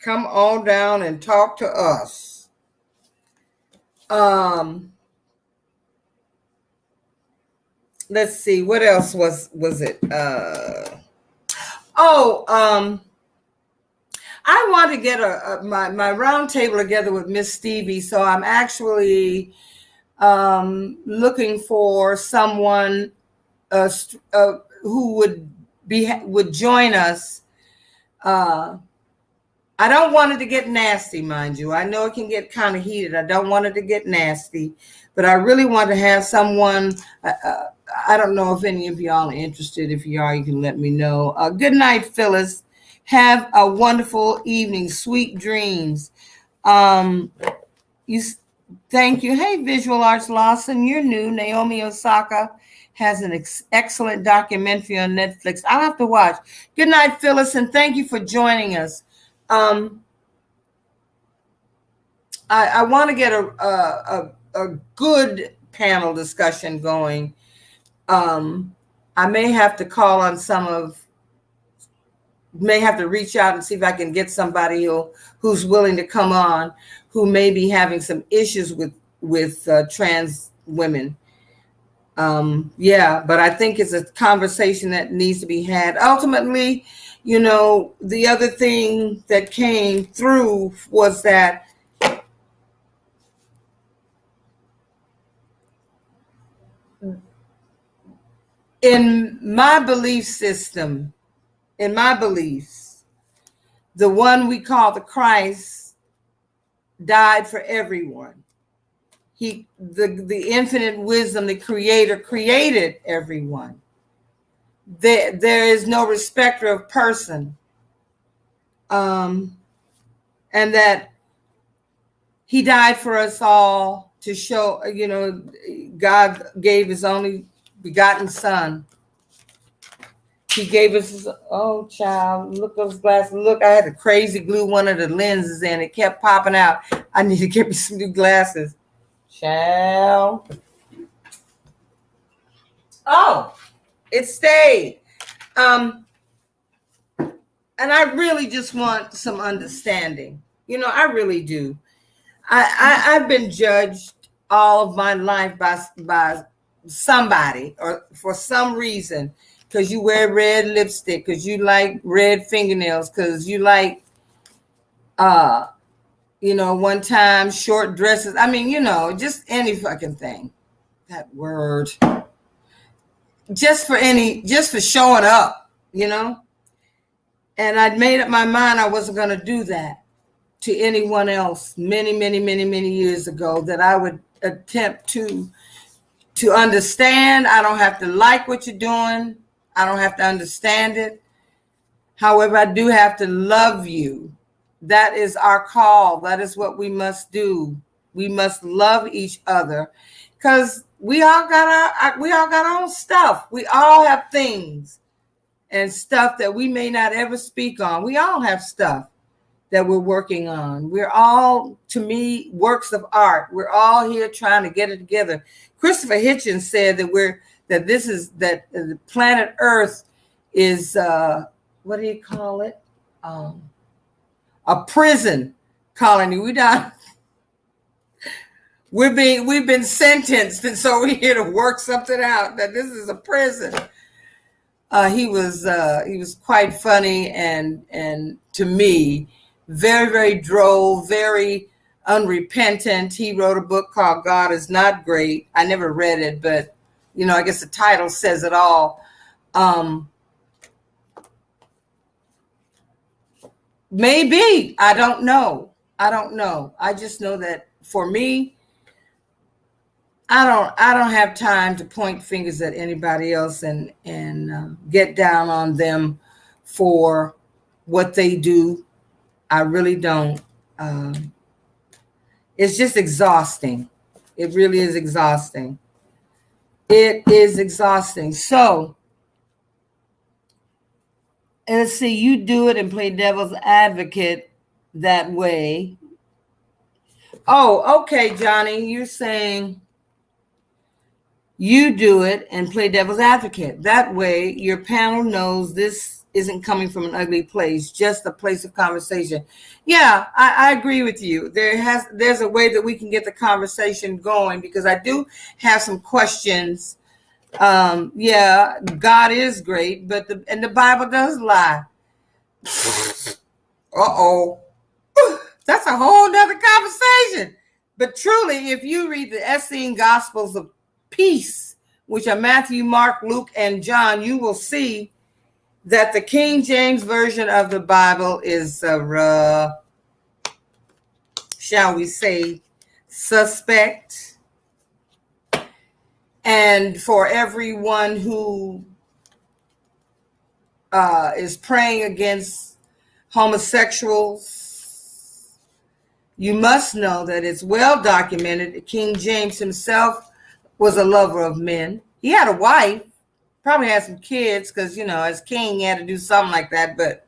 Come on down and talk to us. Let's see, what else was it? I want to get my round table together with Miss Stevie, so I'm actually looking for someone who would join us. I don't want it to get nasty, mind you. I know it can get kind of heated. I don't want it to get nasty, but I really want to have someone. I don't know if any of y'all are interested. If you are, you can let me know. Good night, Phyllis. Have a wonderful evening. Sweet dreams. Thank you. Hey, Visual Arts Lawson, you're new. Naomi Osaka has an excellent documentary on Netflix. I'll have to watch. Good night, Phyllis, and thank you for joining us. I want to get a good panel discussion going. I may have to call on may have to reach out and see if I can get somebody who's willing to come on, who may be having some issues with trans women. But I think it's a conversation that needs to be had. Ultimately, the other thing that came through was that in my belief system, in my beliefs, the one we call the Christ died for everyone. The infinite wisdom, the creator created everyone. There is no respecter of person. And that he died for us all to show, God gave his only begotten son. He gave us his, oh child, look those glasses. Look, I had to crazy glue one of the lenses in. It kept popping out. I need to get me some new glasses. Child. Oh, it stayed. And I really just want some understanding. I really do. I've been judged all of my life by somebody or for some reason. Because you wear red lipstick, because you like red fingernails, because you like, one time short dresses. I mean, just any fucking thing. That word. Just for showing up, And I'd made up my mind I wasn't going to do that to anyone else many, many, many, many years ago, that I would attempt to understand. I don't have to like what you're doing. I don't have to understand it. However, I do have to love you. That is our call. That is what we must do. We must love each other, because we all got our own stuff. We all have things and stuff that we may not ever speak on. We all have stuff that we're working on. We're all, to me, works of art. We're all here trying to get it together. Christopher Hitchens said that the planet Earth is what do you call it? A prison colony. We've been sentenced, and so we're here to work something out. That this is a prison. He was quite funny and to me very, very droll, very unrepentant. He wrote a book called God Is Not Great. I never read it, but I guess the title says it all. Maybe. I don't know. I just know that for me, I don't have time to point fingers at anybody else and get down on them for what they do. I really don't. It's just exhausting. It really is exhausting. It is exhausting. So, and let's see, you do it and play devil's advocate that way. Oh, okay, Johnny, you're saying you do it and play devil's advocate. That way, your panel knows this isn't coming from an ugly place, just a place of conversation. Yeah, I agree with you. There's a way that we can get the conversation going, because I do have some questions. Yeah, God is great, but the Bible does lie. Uh-oh. That's a whole nother conversation. But truly, if you read the Essene Gospels of Peace, which are Matthew, Mark, Luke, and John, you will see that the King James Version of the Bible is, shall we say, suspect. And for everyone who is praying against homosexuals, you must know that it's well documented. King James himself was a lover of men. He had a wife, probably had some kids, because, as king, he had to do something like that. But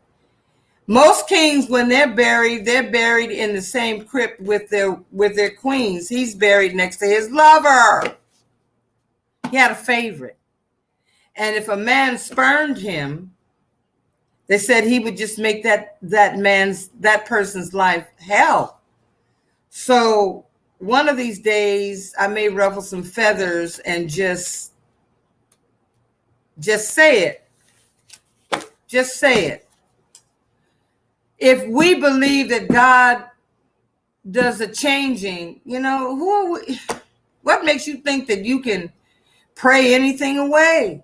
most kings, when they're buried in the same crypt with their queens. He's buried next to his lover. He had a favorite. And if a man spurned him, they said he would just make that person's life hell. So one of these days, I may ruffle some feathers and just say it. Just say it. If we believe that God does a changing, what makes you think that you can pray anything away?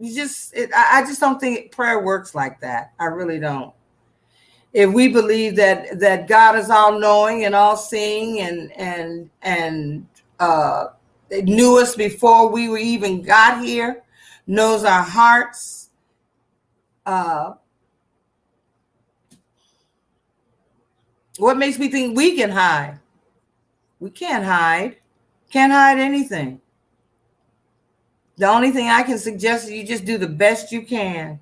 I just don't think prayer works like that. I really don't. If we believe that God is all knowing and all seeing and knew us before we were even got here, knows our hearts, what makes me think we can hide? We can't hide. Can't hide anything. The only thing I can suggest is you just do the best you can.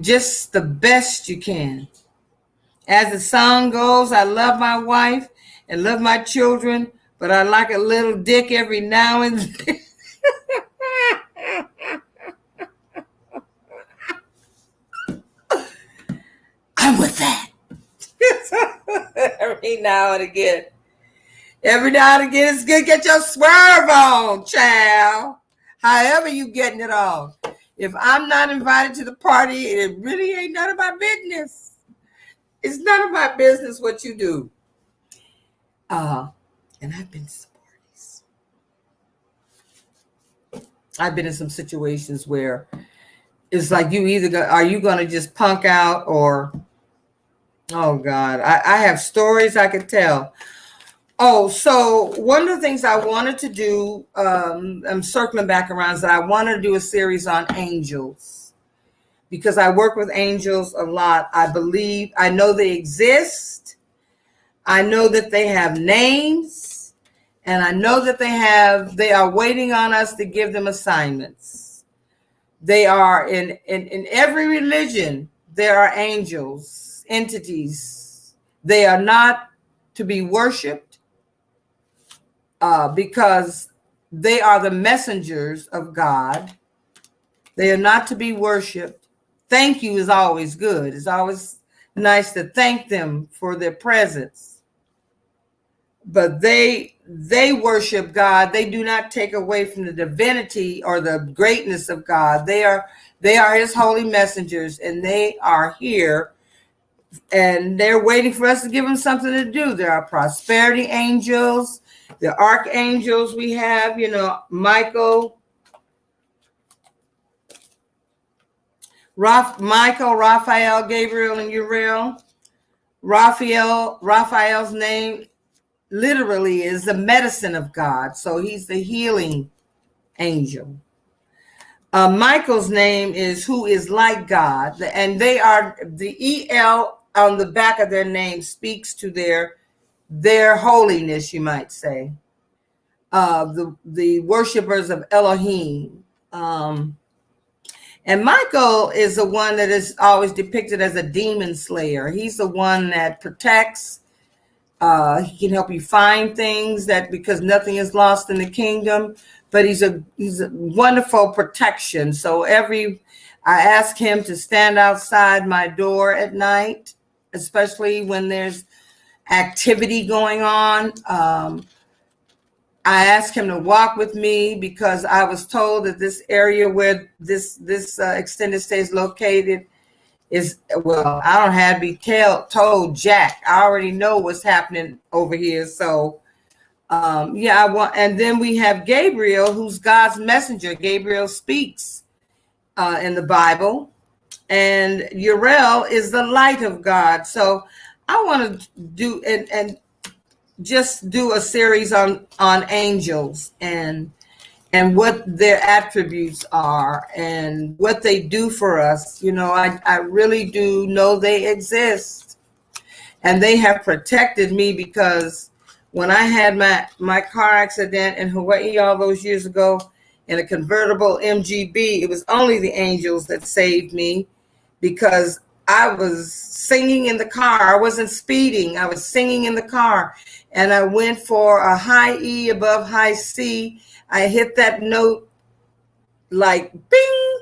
Just the best you can. As the song goes, I love my wife and love my children, but I like a little dick every now and then. I'm with that. Every now and again. Every now and again, it's good to get your swerve on, child. However you getting it on. If I'm not invited to the party, it really ain't none of my business. It's none of my business what you do. And I've been to some parties. I've been in some situations where it's like are you going to just punk out or, oh God, I have stories I could tell. Oh, so one of the things I wanted to do, I'm circling back around, is that I wanted to do a series on angels, because I work with angels a lot. I know they exist. I know that they have names, and I know that they are waiting on us to give them assignments. They are in every religion. There are angels, entities. They are not to be worshiped. Because they are the messengers of God. They are not to be worshiped. Thank you is always good. It's always nice to thank them for their presence. But they worship God. They do not take away from the divinity or the greatness of God. They are his holy messengers, and they are here, and they're waiting for us to give them something to do. There are prosperity angels. The archangels we have, Michael, Raphael, Gabriel, and Uriel. Raphael's name literally is the medicine of God. So he's the healing angel. Michael's name is who is like God. And they are, the EL on the back of their name speaks to their holiness, you might say. The worshipers of Elohim. And Michael is the one that is always depicted as a demon slayer. He's the one that protects. He can help you find things, that because nothing is lost in the kingdom. but he's a wonderful protection. So I ask him to stand outside my door at night, especially when there's activity going on. I asked him to walk with me because I was told that this area where this extended stay is located is, well, I don't have to be told Jack. I already know what's happening over here. So and then we have Gabriel, who's God's messenger. Gabriel speaks in the Bible, and Uriel is the light of God. So I want to do and just do a series on angels and what their attributes are and what they do for us. You know, I really do know they exist, and they have protected me, because when I had my car accident in Hawaii all those years ago in a convertible MGB, it was only the angels that saved me, because I was singing in the car. I wasn't speeding. I was singing in the car, and I went for a high E above high C. I hit that note like bing.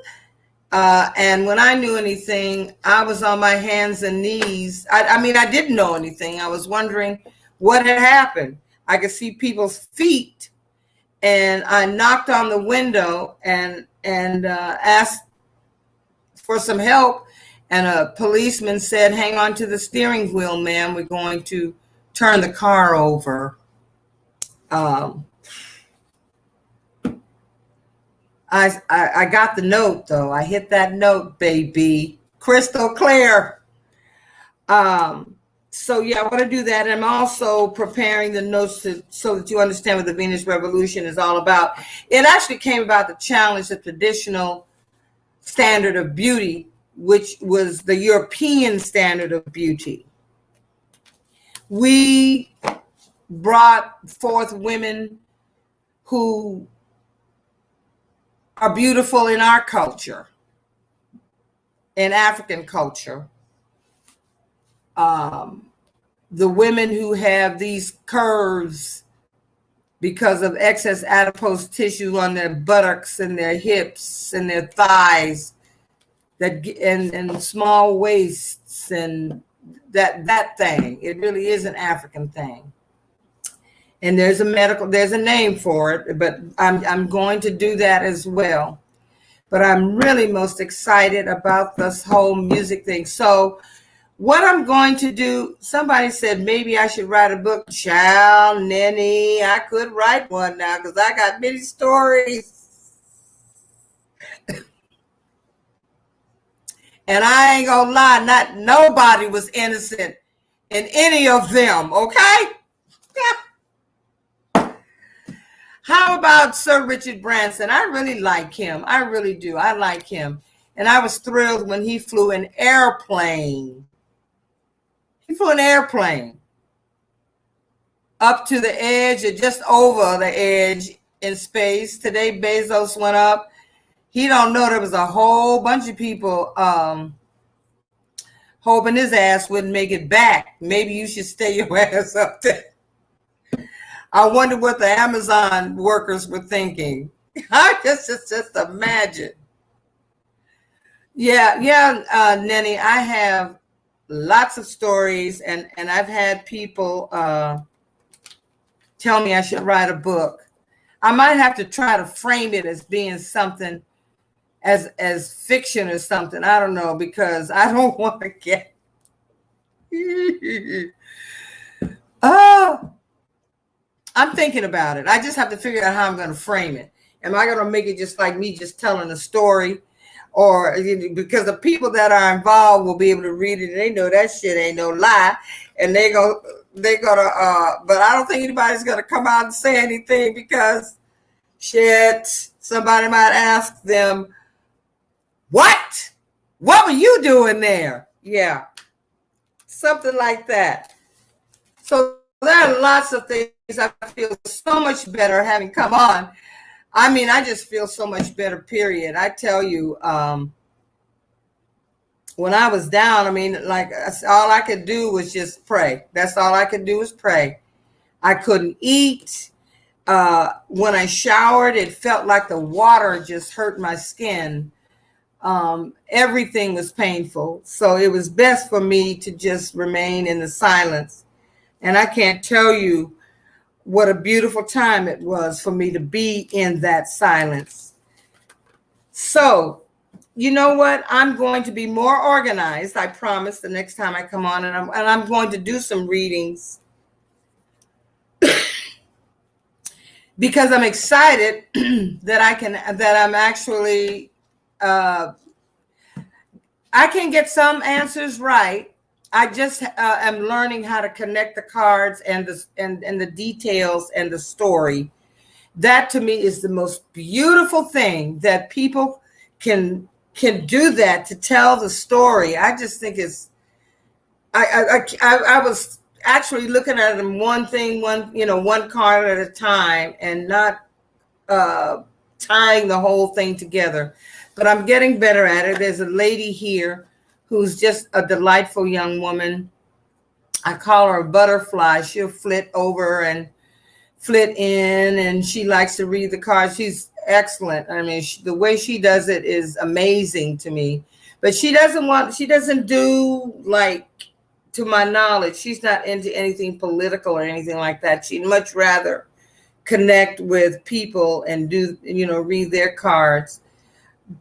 And when I knew anything, I was on my hands and knees. I mean, I didn't know anything. I was wondering what had happened. I could see people's feet, and I knocked on the window and asked for some help. And a policeman said, "Hang on to the steering wheel, ma'am. We're going to turn the car over." I got the note, though. I hit that note, baby. Crystal clear. So yeah, I want to do that. I'm also preparing the notes so that you understand what the Venus Revolution is all about. It actually came about to challenge the traditional standard of beauty, which was the European standard of beauty. We brought forth women who are beautiful in our culture, in African culture. The women who have these curves because of excess adipose tissue on their buttocks and their hips and their thighs, and small waists, and that thing. It really is an African thing. And there's a name for it, but I'm going to do that as well. But I'm really most excited about this whole music thing. So what I'm going to do, somebody said maybe I should write a book. Child, Nenny, I could write one now, because I got many stories. And I ain't gonna lie, nobody was innocent in any of them, okay? How about Sir Richard Branson? I really like him. I really do. I like him. And I was thrilled when he flew an airplane. He flew an airplane up to the edge or just over the edge in space. Today, Bezos went up. He don't know there was a whole bunch of people hoping his ass wouldn't make it back. Maybe you should stay your ass up there. I wonder what the Amazon workers were thinking. I just imagine. Yeah, Nenny, I have lots of stories, and I've had people tell me I should write a book. I might have to try to frame it as being something as fiction or something. I don't know, because I don't want to get I'm thinking about it. I just have to figure out how I'm going to frame it. Am I going to make it just like me just telling a story? Or because the people that are involved will be able to read it and they know that shit ain't no lie. And they're gonna but I don't think anybody's gonna come out and say anything, because shit, somebody might ask them, what were you doing there? Yeah, something like that. So there are lots of things. I feel so much better having come on. I mean, I just feel so much better, period. I tell you, when I was down, I mean, like, all I could do was just pray. That's all I could do was pray. I couldn't eat. When I showered, it felt like the water just hurt my skin. Everything was painful. So it was best for me to just remain in the silence. And I can't tell you what a beautiful time it was for me to be in that silence. So, you know what? I'm going to be more organized. I promise the next time I come on, and I'm going to do some readings because I'm excited that I'm actually, I can get some answers right. I just am learning how to connect the cards and the details and the story. That to me is the most beautiful thing, that people can do that, to tell the story. I just think it's, I was actually looking at them one card at a time, and not tying the whole thing together. But I'm getting better at it. There's a lady here who's just a delightful young woman. I call her a butterfly. She'll flit over and flit in, and she likes to read the cards. She's excellent. I mean, the way she does it is amazing to me. But she doesn't do, like, to my knowledge, she's not into anything political or anything like that. She'd much rather connect with people and read their cards.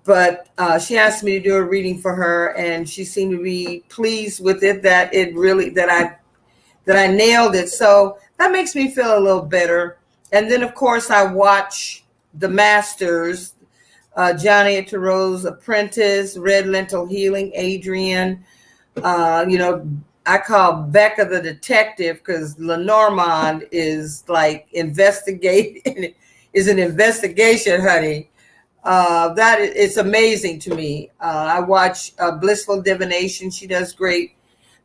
But she asked me to do a reading for her, and she seemed to be pleased with it, that I nailed it. So that makes me feel a little better. And then, of course, I watch the masters, Johnny Taro's Apprentice, Red Lentil Healing, Adrian, I call Becca the detective, because Lenormand is like investigating, is an investigation, honey. It's amazing to me. I watch Blissful Divination. She does great.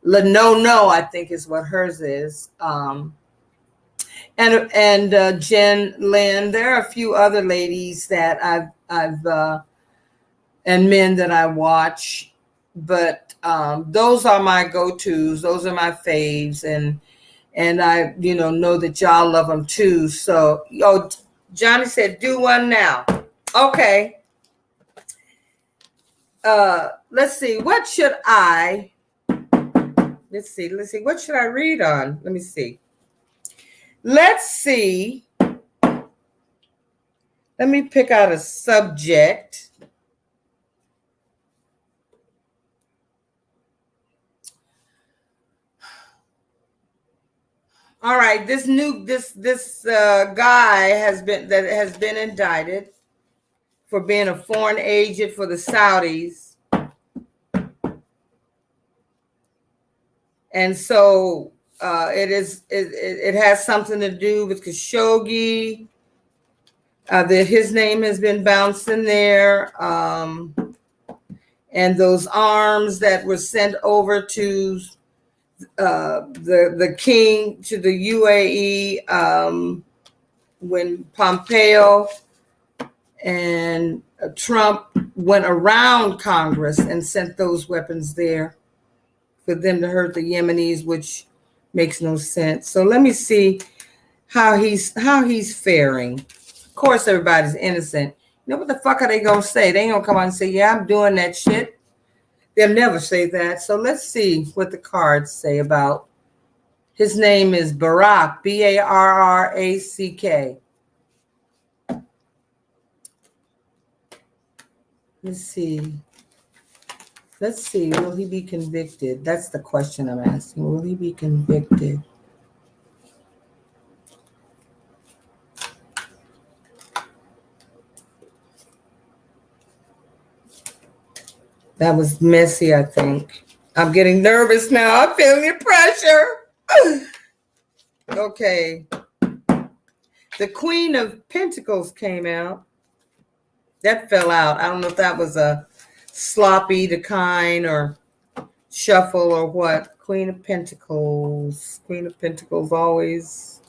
No, I think is what hers is. And Jen Lynn. There are a few other ladies that I've and men that I watch, but those are my go-tos. Those are my faves, and I know that y'all love them too. So, Johnny said, do one now. Okay. Let's see. Let's see. What should I read on? Let me see. Let's see. Let me pick out a subject. All right. This guy has been indicted for being a foreign agent for the Saudis. And so it has something to do with Khashoggi. His name has been bouncing there. And those arms that were sent over to the king, to the UAE, when Pompeo and Trump went around Congress and sent those weapons there for them to hurt the Yemenis, which makes no sense. So let me see how he's faring. Of course, everybody's innocent. You know what the fuck are they gonna say? They ain't gonna come out and say, "Yeah, I'm doing that shit." They'll never say that. So let's see what the cards say about. His name is Barack, Barrack. Let's see. Will he be convicted? That's the question I'm asking. Will he be convicted? That was messy, I think. I'm getting nervous now. I'm feeling the pressure. Okay. The Queen of Pentacles came out. That fell out. I don't know if that was a sloppy decline or shuffle or what. Queen of Pentacles. Queen of Pentacles, always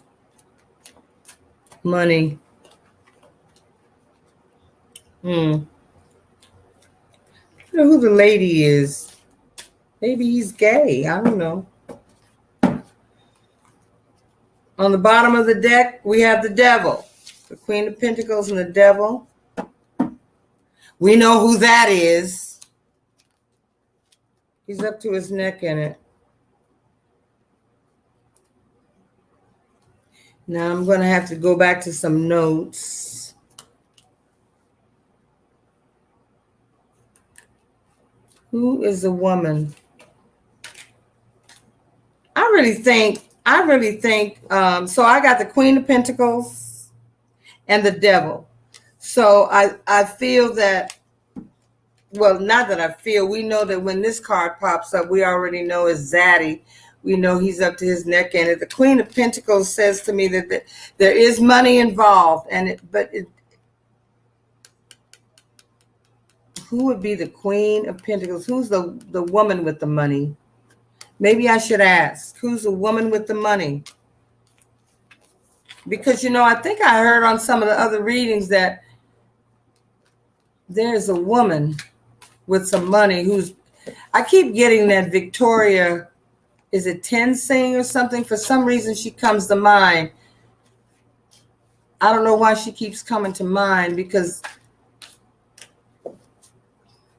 money. I don't know who the lady is. Maybe he's gay. I don't know. On the bottom of the deck, we have the devil. The Queen of Pentacles and the devil. We know who that is. He's up to his neck in it. Now I'm going to have to go back to some notes. Who is the woman? I really think, so I got the Queen of Pentacles and the devil. So I feel that, well, not that I feel, we know that when this card pops up, we already know it's Zaddy. We know he's up to his neck in it. The Queen of Pentacles says to me that there is money involved, who would be the Queen of Pentacles? Who's the woman with the money? Maybe I should ask, who's the woman with the money? Because, I think I heard on some of the other readings that there's a woman with some money I keep getting that Victoria, is it Tenzing or something? For some reason, she comes to mind. I don't know why she keeps coming to mind, because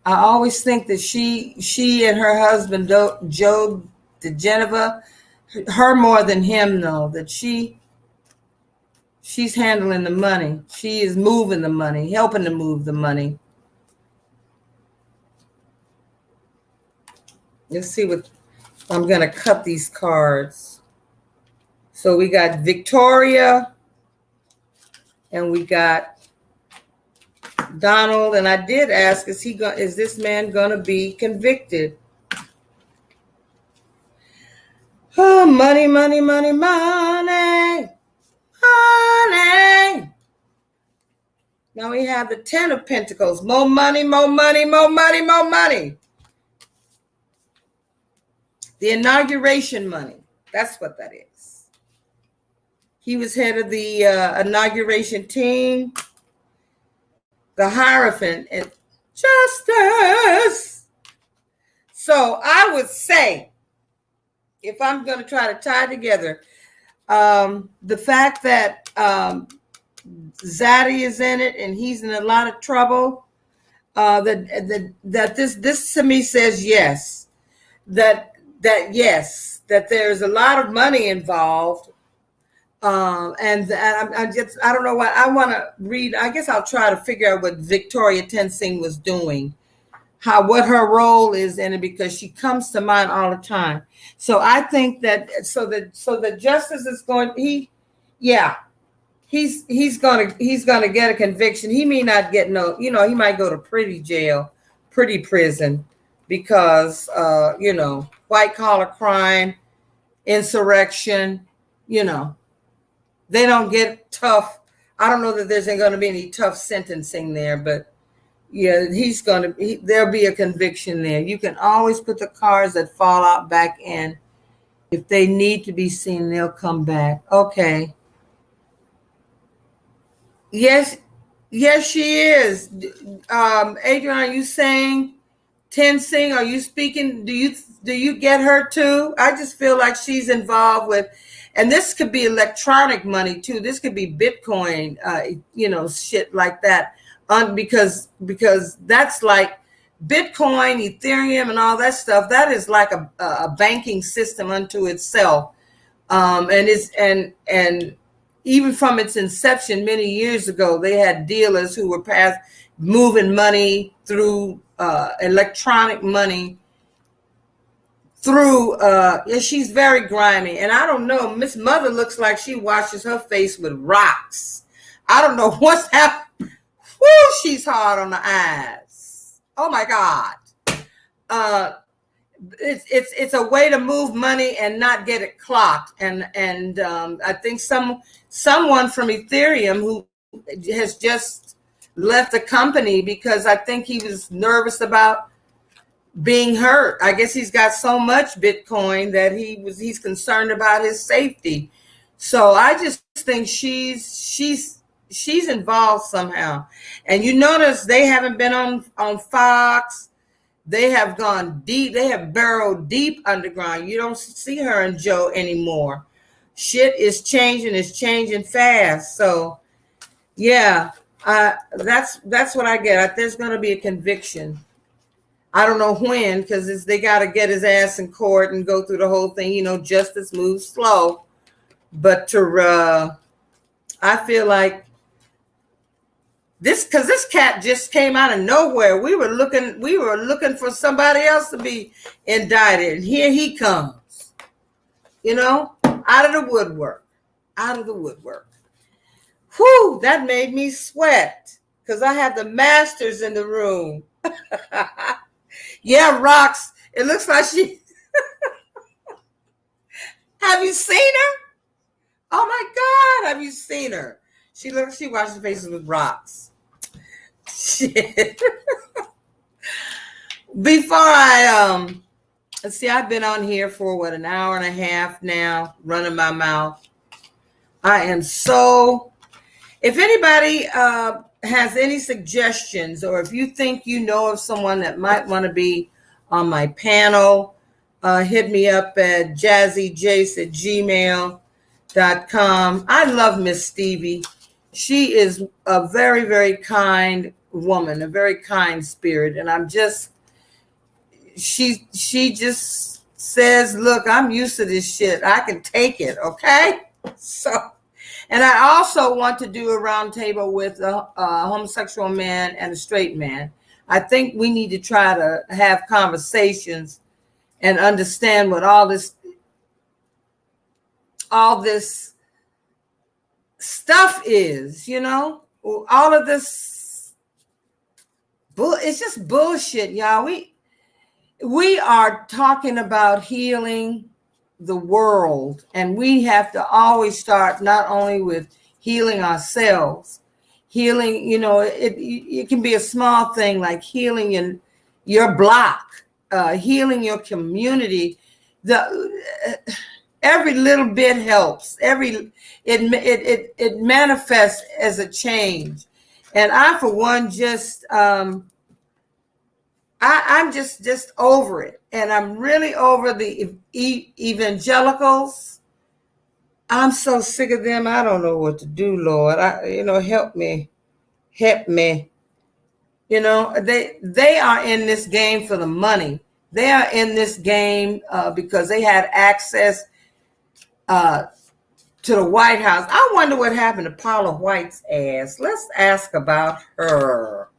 I always think that she and her husband, Joe DeGeneva, her more than him, though, that she's handling the money. She is moving the money, helping to move the money. Let's see what, I'm going to cut these cards. So we got Victoria and we got Donald. And I did ask, is this man going to be convicted? Oh, money, money, money, money, money. Now we have the 10 of Pentacles. More money, more money, more money, more money. The inauguration money. That's what that is. He was head of the inauguration team. The Hierophant and justice. So I would say, if I'm going to try to tie together, the fact that Zaddy is in it and he's in a lot of trouble, that this to me says yes, that there's a lot of money involved, and I don't know what I want to read. I guess I'll try to figure out what Victoria Tenzing was doing, what her role is in it, because she comes to mind all the time. So I think that so the justice is going. He's gonna get a conviction. He may not get he might go to pretty prison, because white collar crime, insurrection, they don't get tough. I don't know that there's going to be any tough sentencing there, but yeah, there'll be a conviction there. You can always put the cards that fall out back in. If they need to be seen, they'll come back. Okay. Yes, she is. Adrian, are you saying Tenzing? Are you speaking? Do you get her too? I just feel like she's involved with, and this could be electronic money too. This could be Bitcoin, shit like that. Because that's like Bitcoin, Ethereum, and all that stuff. That is like a banking system unto itself, and even from its inception many years ago, they had dealers who were moving money through electronic money through. She's very grimy, and I don't know. Miss Mother looks like she washes her face with rocks. I don't know what's happening. Woo, she's hard on the eyes. Oh my God. It's a way to move money and not get it clocked. And I think someone from Ethereum who has just left the company because I think he was nervous about being hurt. I guess he's got so much Bitcoin that he's concerned about his safety. So I just think she's involved somehow. And you notice they haven't been on Fox. They have gone deep. They have burrowed deep underground. You don't see her and Joe anymore. shit is changing. It's changing fast. So yeah, that's what I get. There's going to be a conviction. I don't know when, because they got to get his ass in court and go through the whole thing. Justice moves slow. But I feel like because this cat just came out of nowhere. We were looking for somebody else to be indicted, and here he comes. Out of the woodwork. Out of the woodwork. Whew, that made me sweat because I have the masters in the room. Yeah, Rocks. It looks like she. Have you seen her? Oh my God, have you seen her? She washes faces with rocks. Shit. Before I've been on here for an hour and a half now, running my mouth. I am so. If anybody has any suggestions, or if you think you know of someone that might want to be on my panel, hit me up at jazzyjace@gmail.com. I love Miss Stevie. She is a very, very kind woman, a very kind spirit. And she just says, look, I'm used to this shit. I can take it. Okay. So, and I also want to do a roundtable with a homosexual man and a straight man. I think we need to try to have conversations and understand what all this stuff is, all of this it's just bullshit, y'all. We are talking about healing the world, and we have to always start not only with healing ourselves. Healing, it can be a small thing like healing your block, healing your community. Every little bit helps. It manifests as a change. And I, for one, I'm just over it. And I'm really over the evangelicals. I'm so sick of them. I don't know what to do, Lord. Help me. Help me. They are in this game for the money. They are in this game because they had access to the White House. I wonder what happened to Paula White's ass. Let's ask about her.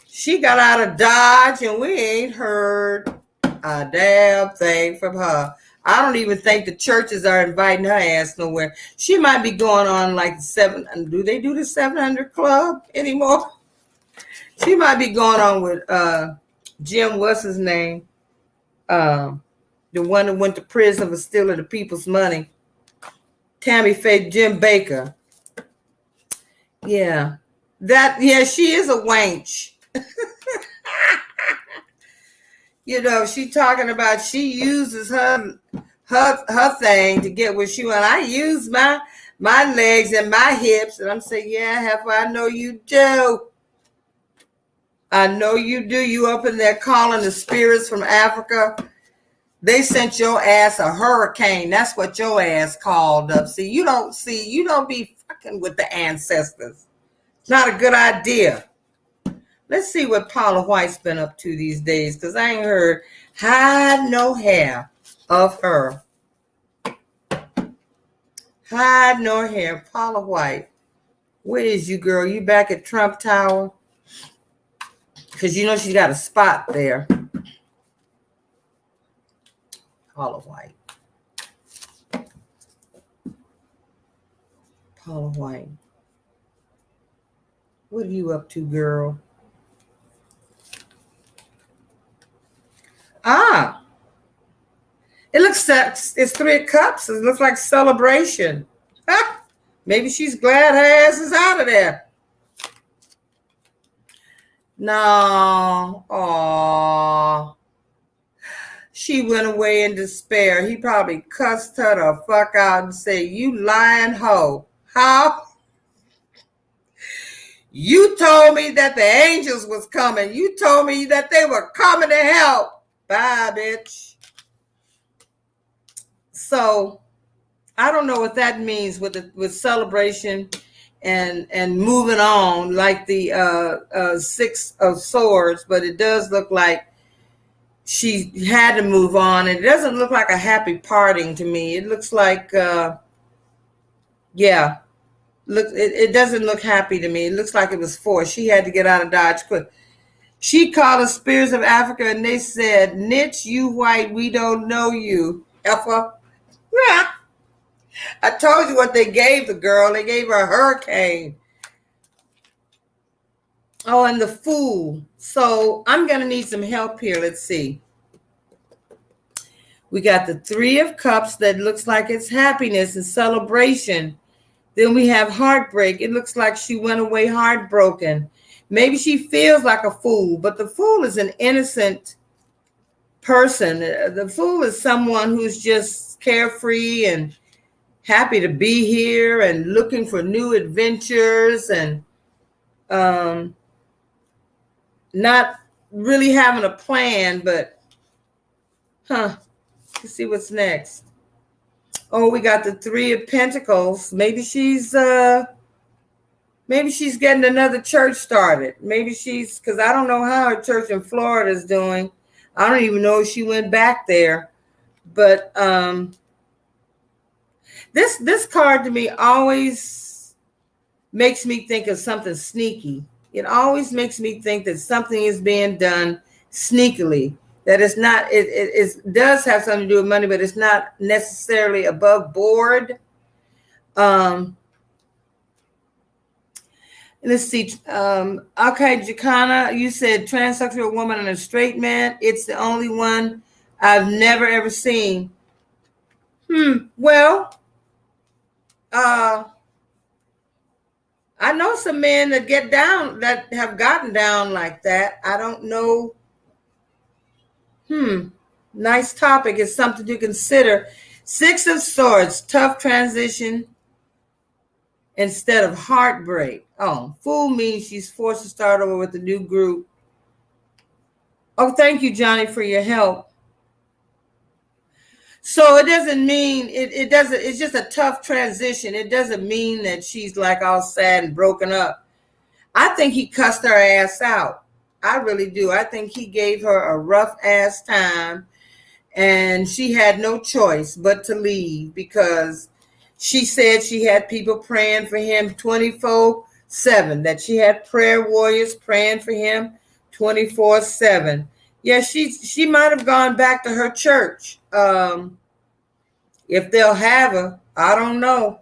She got out of Dodge and we ain't heard a damn thing from her. I don't even think the churches are inviting her ass nowhere. She might be going on like do they do the 700 Club anymore? She might be going on with Jim, what's his name? The one that went to prison for stealing the people's money. Tammy Faye, Jim Baker. Yeah. She is a wench. She talking about she uses her thing to get what she want. I use my legs and my hips, and I'm saying, yeah, heifer, I know you do. I know you do. You up in there calling the spirits from Africa. They sent your ass a hurricane. That's what your ass called up. You don't be fucking with the ancestors. It's not a good idea. Let's see what Paula White's been up to these days, because I ain't heard hide no hair of her. Hide no hair. Paula White. Where is you, girl? You back at Trump Tower? Because she's got a spot there. Paula White. Paula White. What are you up to, girl? It looks like it's 3 of Cups. It looks like celebration. Maybe she's glad her ass is out of there. No. Aww. She went away in despair. He probably cussed her the fuck out and said, you lying hoe. How? You told me that the angels was coming. You told me that they were coming to help. Bye, bitch. So, I don't know what that means with celebration and moving on, like the Six of Swords, but it does look like she had to move on. It doesn't look like a happy parting to me. It looks like, yeah, it doesn't look happy to me. It looks like it was forced. She had to get out of Dodge quick. She called us Spears of Africa, and they said, "Nitch, you white, we don't know you." Effa. I told you what they gave the girl. They gave her a hurricane. Oh, and the Fool. So I'm going to need some help here. Let's see. We got the Three of Cups that looks like it's happiness and celebration. Then we have heartbreak. It looks like she went away heartbroken. Maybe she feels like a fool, but the Fool is an innocent person. The Fool is someone who's just carefree and happy to be here and looking for new adventures and not really having a plan, but let's see what's next. Oh, we got the Three of Pentacles. Maybe she's getting another church started. Maybe she's, because I don't know how her church in Florida is doing. I don't even know if she went back there. But this card to me always makes me think of something sneaky. It always makes me think that something is being done sneakily. That it's not, it does have something to do with money, but it's not necessarily above board. Let's see. Okay, Jacana, you said transsexual woman and a straight man. It's the only one I've never ever seen. Well, I know some men that get down, that have gotten down like that. I don't know. Nice topic. It's something to consider. Six of Swords, tough transition instead of heartbreak. Oh, Fool means she's forced to start over with a new group. Oh, thank you, Johnny, for your help. So it doesn't mean, it doesn't, it's just a tough transition. It doesn't mean that she's like all sad and broken up. I think he cussed her ass out. I really do. I think he gave her a rough ass time and she had no choice but to leave because she said she had people praying for him 24/7, that she had prayer warriors praying for him 24/7. Yeah, she might have gone back to her church. If they'll have her, I don't know.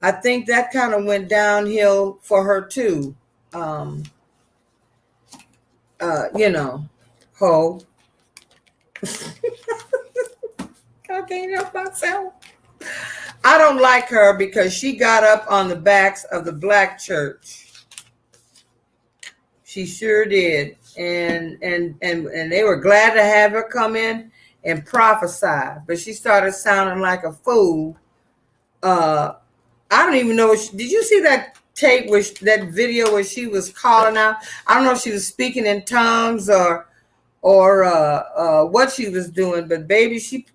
I think that kind of went downhill for her too. Ho. I can't help myself. I don't like her because she got up on the backs of the black church. She sure did. And they were glad to have her come in and prophesy. But she started sounding like a fool. I don't even know. Did you see that tape, that video where she was calling out? I don't know if she was speaking in tongues or what she was doing, but baby, she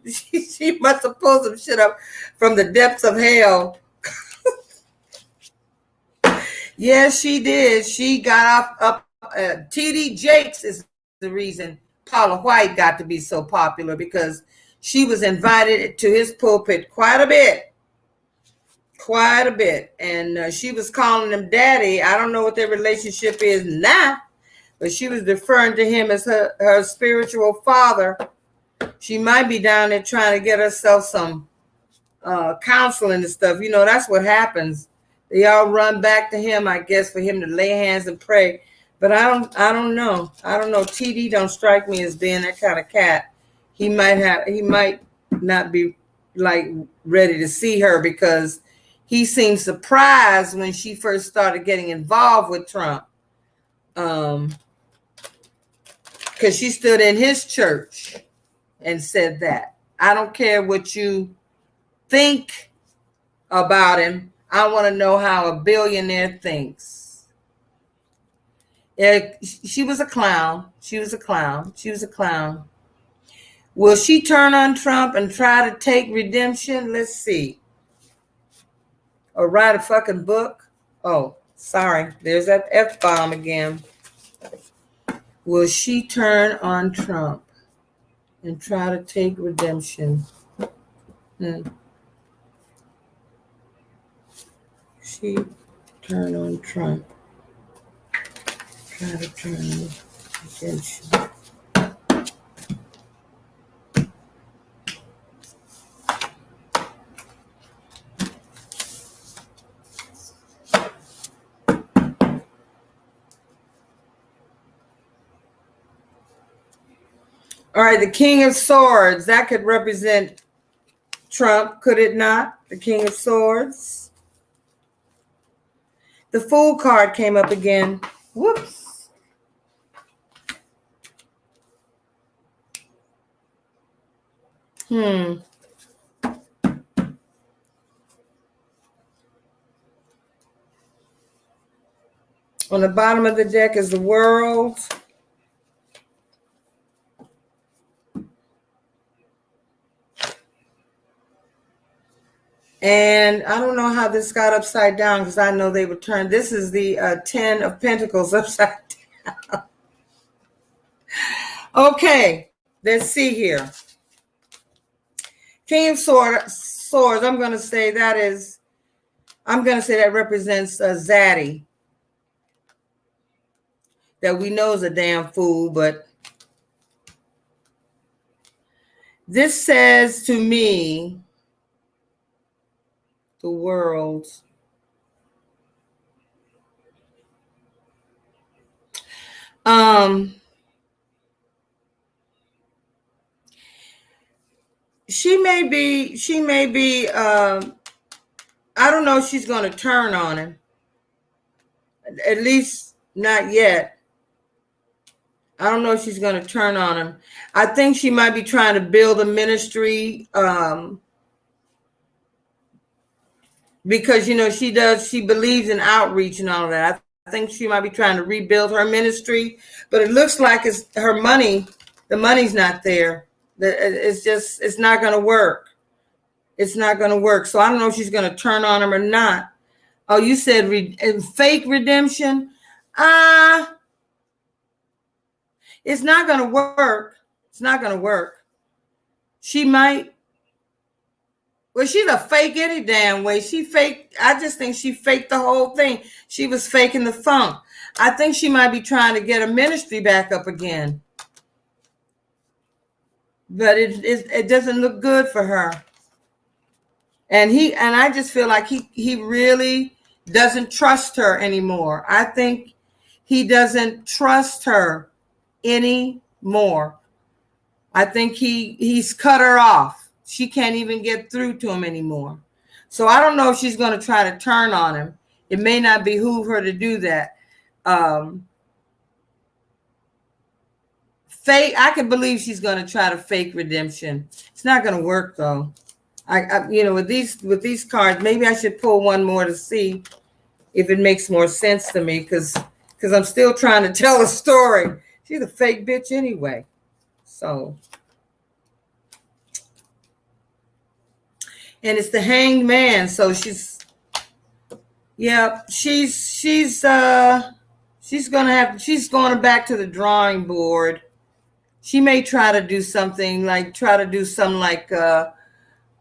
must have pulled some shit up from the depths of hell. Yes, she did. She got up. T.D. Jakes is the reason Paula White got to be so popular, because she was invited to his pulpit quite a bit. And she was calling him daddy. I don't know what their relationship is now, but she was referring to him as her spiritual father. She might be down there trying to get herself some counseling and stuff. You know, that's what happens. They all run back to him, I guess, for him to lay hands and pray. But I don't know. TD don't strike me as being that kind of cat. He might not be like ready to see her, because he seemed surprised when she first started getting involved with Trump. Because she stood in his church and said that. I don't care what you think about him. I want to know how a billionaire thinks. She was a clown. Will she turn on Trump and try to take redemption? Let's see. or write a fucking book. Oh, sorry. There's that F-bomb again. Will she turn on Trump and try to take redemption? She turn on Trump. Try to turn on redemption. All right, the King of Swords. That could represent Trump, could it not? The King of Swords. The Fool card came up again. Whoops. On the bottom of the deck is the World. And I don't know how this got upside down because I know they would turn. This is the 10 of Pentacles upside down. Okay, let's see here. King of Swords, I'm going to say that represents Zaddy. That we know is a damn fool, but this says to me, the World. She may be, I don't know if she's going to turn on him. At least not yet. I don't know if she's going to turn on him. I think she might be trying to build a ministry, because, she believes in outreach and all of that. I think she might be trying to rebuild her ministry, but it looks like it's her money. The money's not there. It's not going to work. It's not going to work. So I don't know if she's going to turn on him or not. Oh, you said fake redemption? It's not going to work. It's not going to work. She might. Well, she's a fake any damn way. She faked. I just think she faked the whole thing. She was faking the funk. I think she might be trying to get a ministry back up again. But it doesn't look good for her. And I just feel like he really doesn't trust her anymore. I think he doesn't trust her anymore. I think he's cut her off. She can't even get through to him anymore. So I don't know if she's going to try to turn on him. It may not behoove her to do that. I can believe she's going to try to fake redemption. It's not going to work though. With these cards, maybe I should pull one more to see if it makes more sense to me, because I'm still trying to tell a story. She's a fake bitch anyway. So, and it's the Hanged Man. So she's going back to the drawing board. She may try to do something like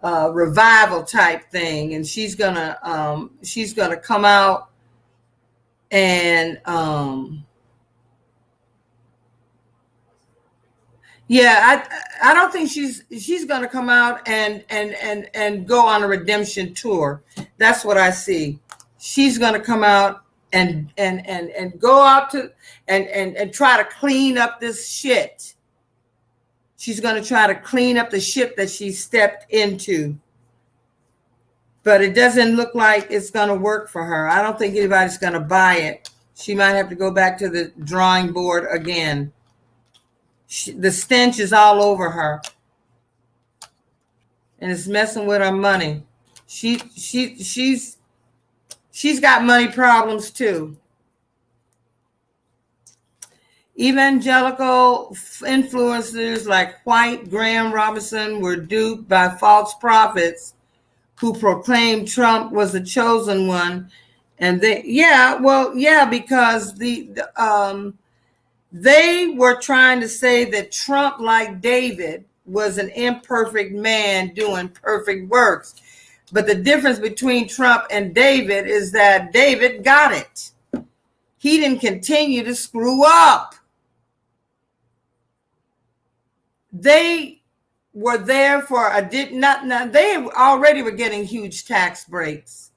revival type thing, and she's gonna come out and I don't think she's gonna come out and go on a redemption tour. That's what I see. She's gonna come out and go out to and try to clean up this shit. She's going to try to clean up the shit that she stepped into. But it doesn't look like it's going to work for her. I don't think anybody's going to buy it. She might have to go back to the drawing board again. The stench is all over her. And it's messing with her money. She's got money problems too. Evangelical influencers like White, Graham Robinson were duped by false prophets who proclaimed Trump was the chosen one. And they, because they were trying to say that Trump, like David, was an imperfect man doing perfect works. But the difference between Trump and David is that David got it. He didn't continue to screw up. They were there for they already were getting huge tax breaks.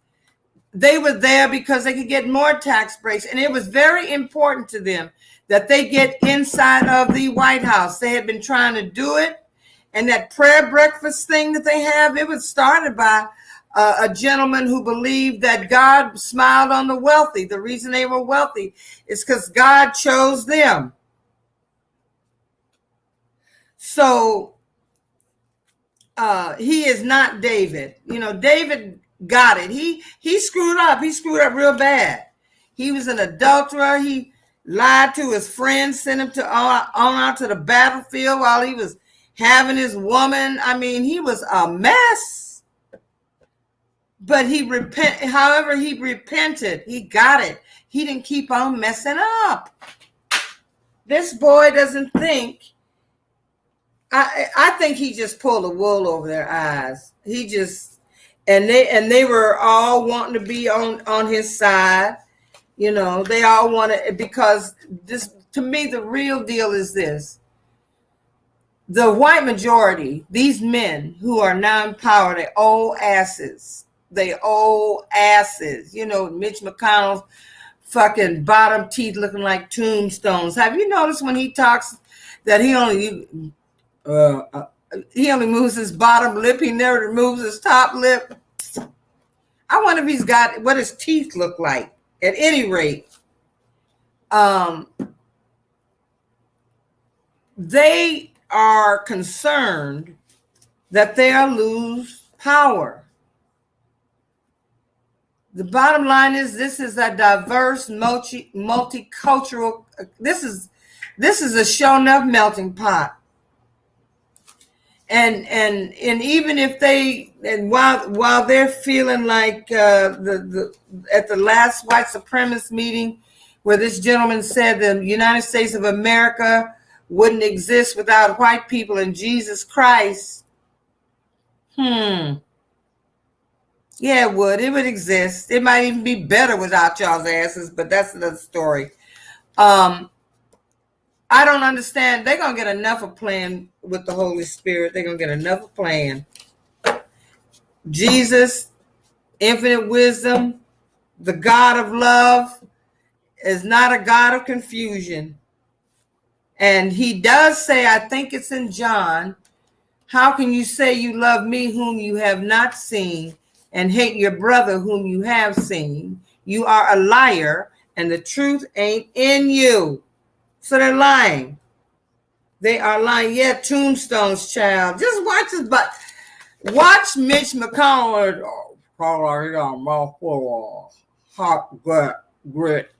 They were there because they could get more tax breaks. And it was very important to them that they get inside of the White House. They had been trying to do it. And that prayer breakfast thing that they have, it was started by a gentleman who believed that God smiled on the wealthy. The reason they were wealthy is because God chose them. So he is not David. David got it. He screwed up. He screwed up real bad. He was an adulterer. He lied to his friends, sent him on out to the battlefield while he was having his woman. I mean, he was a mess. But he repented. He got it. He didn't keep on messing up. This boy doesn't think. I think he just pulled the wool over their eyes. He just, and they were all wanting to be on his side. They all wanted, because this, to me, the real deal is this. The white majority, these men who are now in power, they old asses. They old asses. Mitch McConnell's fucking bottom teeth looking like tombstones. Have you noticed when he talks that he only moves his bottom lip? He never removes his top lip. I wonder if he's got what his teeth look like. At any rate, they are concerned that they'll lose power. The bottom line is, this is a diverse, multicultural. This is a show enough melting pot. And even if while they're feeling like at the last white supremacist meeting, where this gentleman said the United States of America wouldn't exist without white people and Jesus Christ. Yeah, it would. It would exist. It might even be better without y'all's asses, but that's another story. I don't understand. They're going to get enough of playing with the Holy Spirit. They're going to get enough of playing. Jesus, infinite wisdom, the God of love, is not a God of confusion. And he does say, I think it's in John, how can you say you love me whom you have not seen, and hate your brother whom you have seen? You are a liar, and the truth ain't in you. So they're lying. They are lying. Yeah, tombstones, child. Just watch his butt. Watch Mitch McConnell. Hot grit.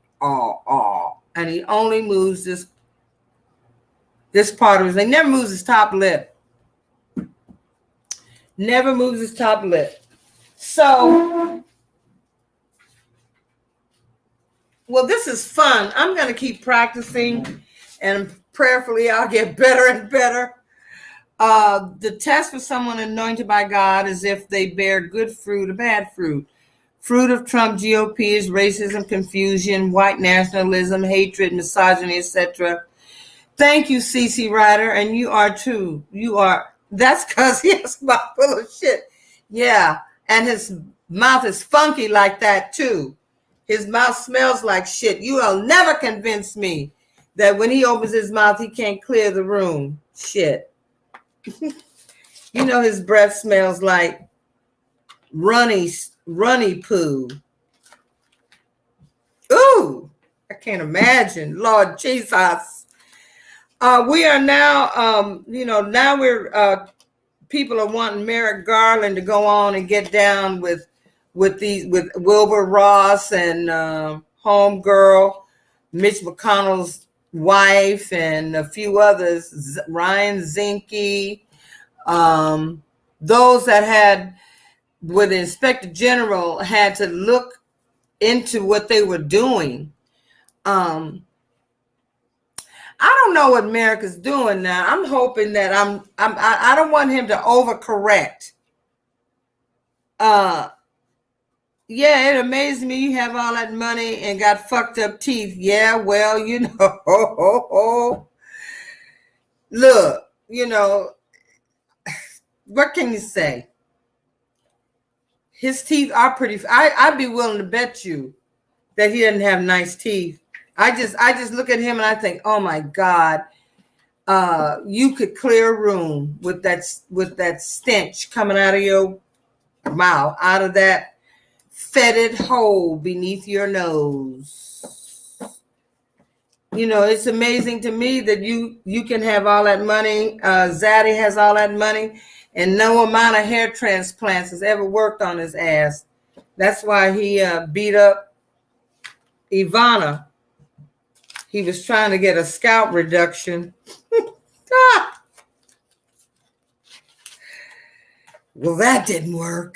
And he only moves this part of his. He never moves his top lip. Never moves his top lip. So, well, this is fun. I'm going to keep practicing, and prayerfully I'll get better and better. The test for someone anointed by God is if they bear good fruit or bad fruit. Fruit of Trump GOP is racism, confusion, white nationalism, hatred, misogyny, etc. Thank you, CC Ryder, and you are too. You are. That's because he has a mouth full of shit. Yeah. And his mouth is funky like that, too. His mouth smells like shit. You will never convince me that when he opens his mouth, he can't clear the room. Shit. His breath smells like runny poo. Ooh, I can't imagine. Lord Jesus. We are now, now we're... people are wanting Merrick Garland to go on and get down with Wilbur Ross and homegirl, Mitch McConnell's wife, and a few others, Ryan Zinke, those that had where the inspector general had to look into what they were doing. I don't know what America's doing now. I'm hoping that I don't want him to overcorrect. Yeah, it amazed me. You have all that money and got fucked up teeth. Yeah, well, look, what can you say? His teeth are pretty. I'd be willing to bet you that he doesn't have nice teeth. I just look at him and I think, oh my God, you could clear a room with that stench coming out of your mouth, out of that fetid hole beneath your nose. It's amazing to me that you can have all that money. Zaddy has all that money, and no amount of hair transplants has ever worked on his ass. That's why he beat up Ivana. He was trying to get a scalp reduction. Well, that didn't work.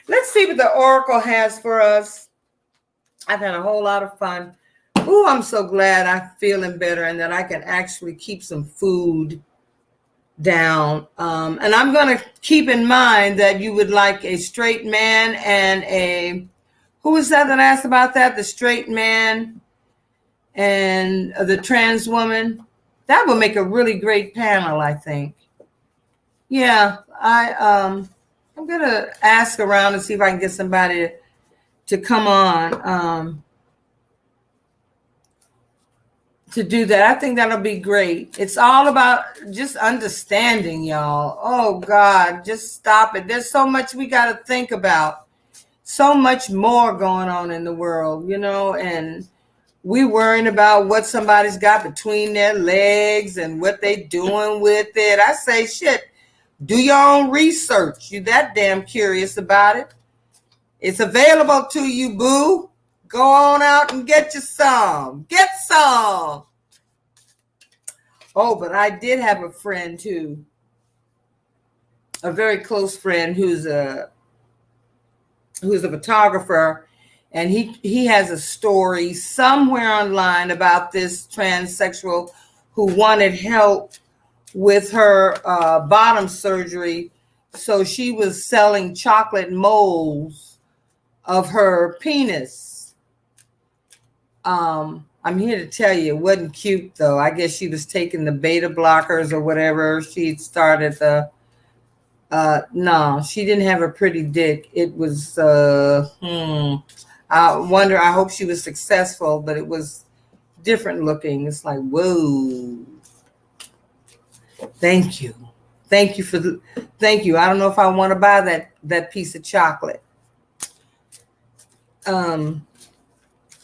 Let's see what the Oracle has for us. I've had a whole lot of fun. Ooh, I'm so glad I'm feeling better and that I can actually keep some food down. And I'm going to keep in mind that you would like a straight man and who was that asked about that? The straight man and the trans woman. That would make a really great panel, I think. Yeah, I'm gonna ask around and see if I can get somebody to come on to do that. I think that'll be great. It's all about just understanding, y'all. Oh God, just stop it. There's so much we got to think about. So much more going on in the world, and we worrying about what somebody's got between their legs and what they doing with it. I say, shit, do your own research. You that damn curious about it. It's available to you, boo. Go on out and get you some. Get some. Oh, but I did have a friend too, a very close friend who's a photographer, and he has a story somewhere online about this transsexual who wanted help with her bottom surgery. So she was selling chocolate molds of her penis. I'm here to tell you, it wasn't cute though. I guess she was taking the beta blockers or whatever. She'd started no, she didn't have a pretty dick. It was, I hope she was successful, but it was different looking. It's like, whoa. Thank you. Thank you. I don't know if I want to buy that piece of chocolate.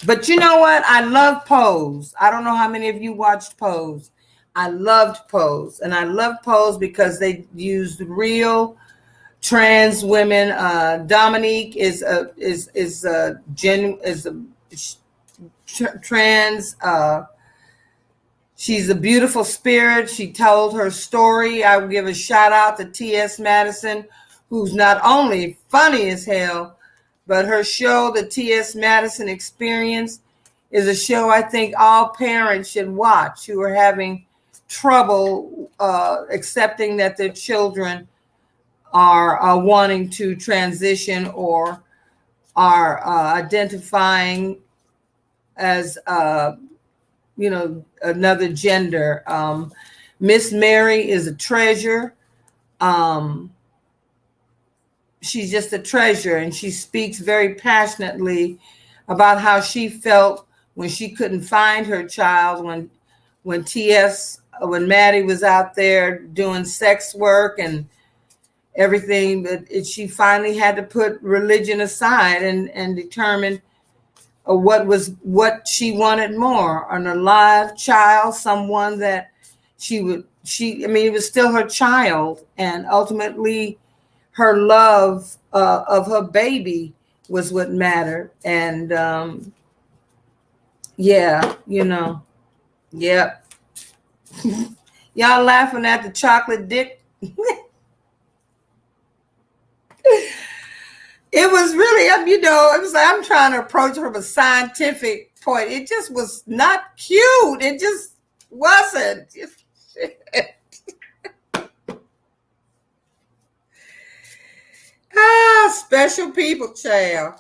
But you know what? I love Pose. I don't know how many of you watched Pose. I loved Pose, and I love Pose because they used real trans women. Dominique is trans. She's a beautiful spirit. She told her story. I would give a shout out to T.S. Madison, who's not only funny as hell, but her show, The T.S. Madison Experience, is a show I think all parents should watch who are having trouble accepting that their children are wanting to transition or are identifying as another gender. Miss Mary is a treasure. She's just a treasure, and she speaks very passionately about how she felt when she couldn't find her child, when Maddie was out there doing sex work and everything, but she finally had to put religion aside and determine what she wanted more, an alive child, someone that it was still her child, and ultimately her love of her baby was what mattered. And yep. Y'all laughing at the chocolate dick? It was really, it was like I'm trying to approach it from a scientific point. It just was not cute. It just wasn't. Special people, child.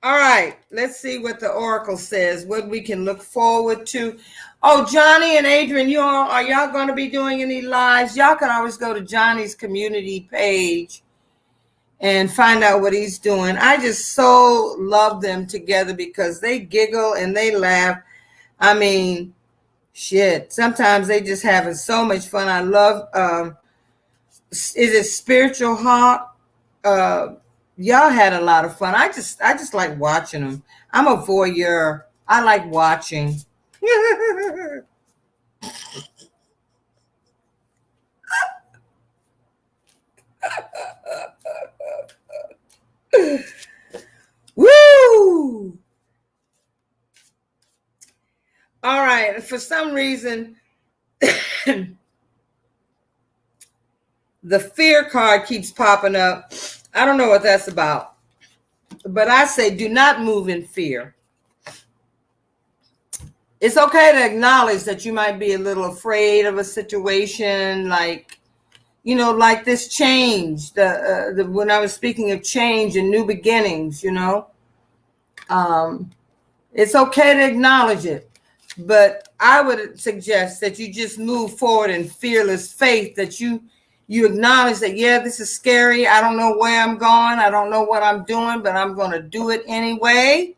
All right, let's see what the Oracle says, what we can look forward to. Oh, Johnny and Adrian, are y'all going to be doing any lives? Y'all can always go to Johnny's community page and find out what he's doing. I just so love them together because they giggle and they laugh. I mean, shit. Sometimes they just having so much fun. I love, is it Spiritual Hawk? Y'all had a lot of fun. I just like watching them. I'm a voyeur. I like watching. Woo! All right. For some reason, the fear card keeps popping up. I don't know what that's about. But I say do not move in fear. It's okay to acknowledge that you might be a little afraid of a situation, like, like this change. When I was speaking of change and new beginnings, it's okay to acknowledge it. But I would suggest that you just move forward in fearless faith, that you acknowledge that, yeah, this is scary. I don't know where I'm going. I don't know what I'm doing, but I'm going to do it anyway.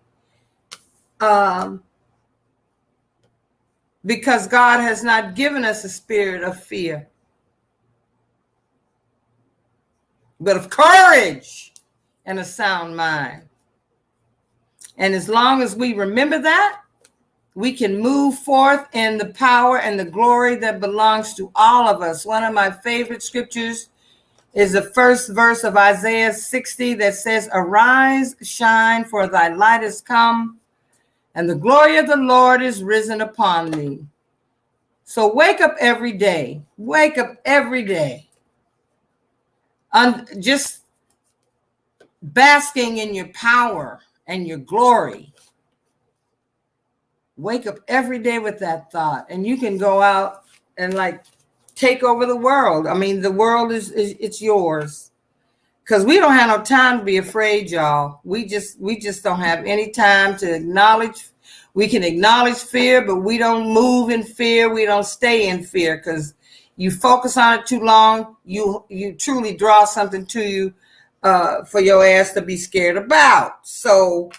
Because God has not given us a spirit of fear, but of courage and a sound mind. And as long as we remember that, we can move forth in the power and the glory that belongs to all of us. One of my favorite scriptures is the first verse of Isaiah 60 that says, "Arise, shine, for thy light is come, and the glory of the Lord is risen upon thee." So wake up every day. Wake up every day. Just basking in your power and your glory. Wake up every day with that thought, and you can go out and like take over the world. I mean, the world it's yours, because we don't have no time to be afraid, y'all. We just don't have any time to acknowledge. We can acknowledge fear, but we don't move in fear. We don't stay in fear, because you focus on it too long, you truly draw something to you for your ass to be scared about. So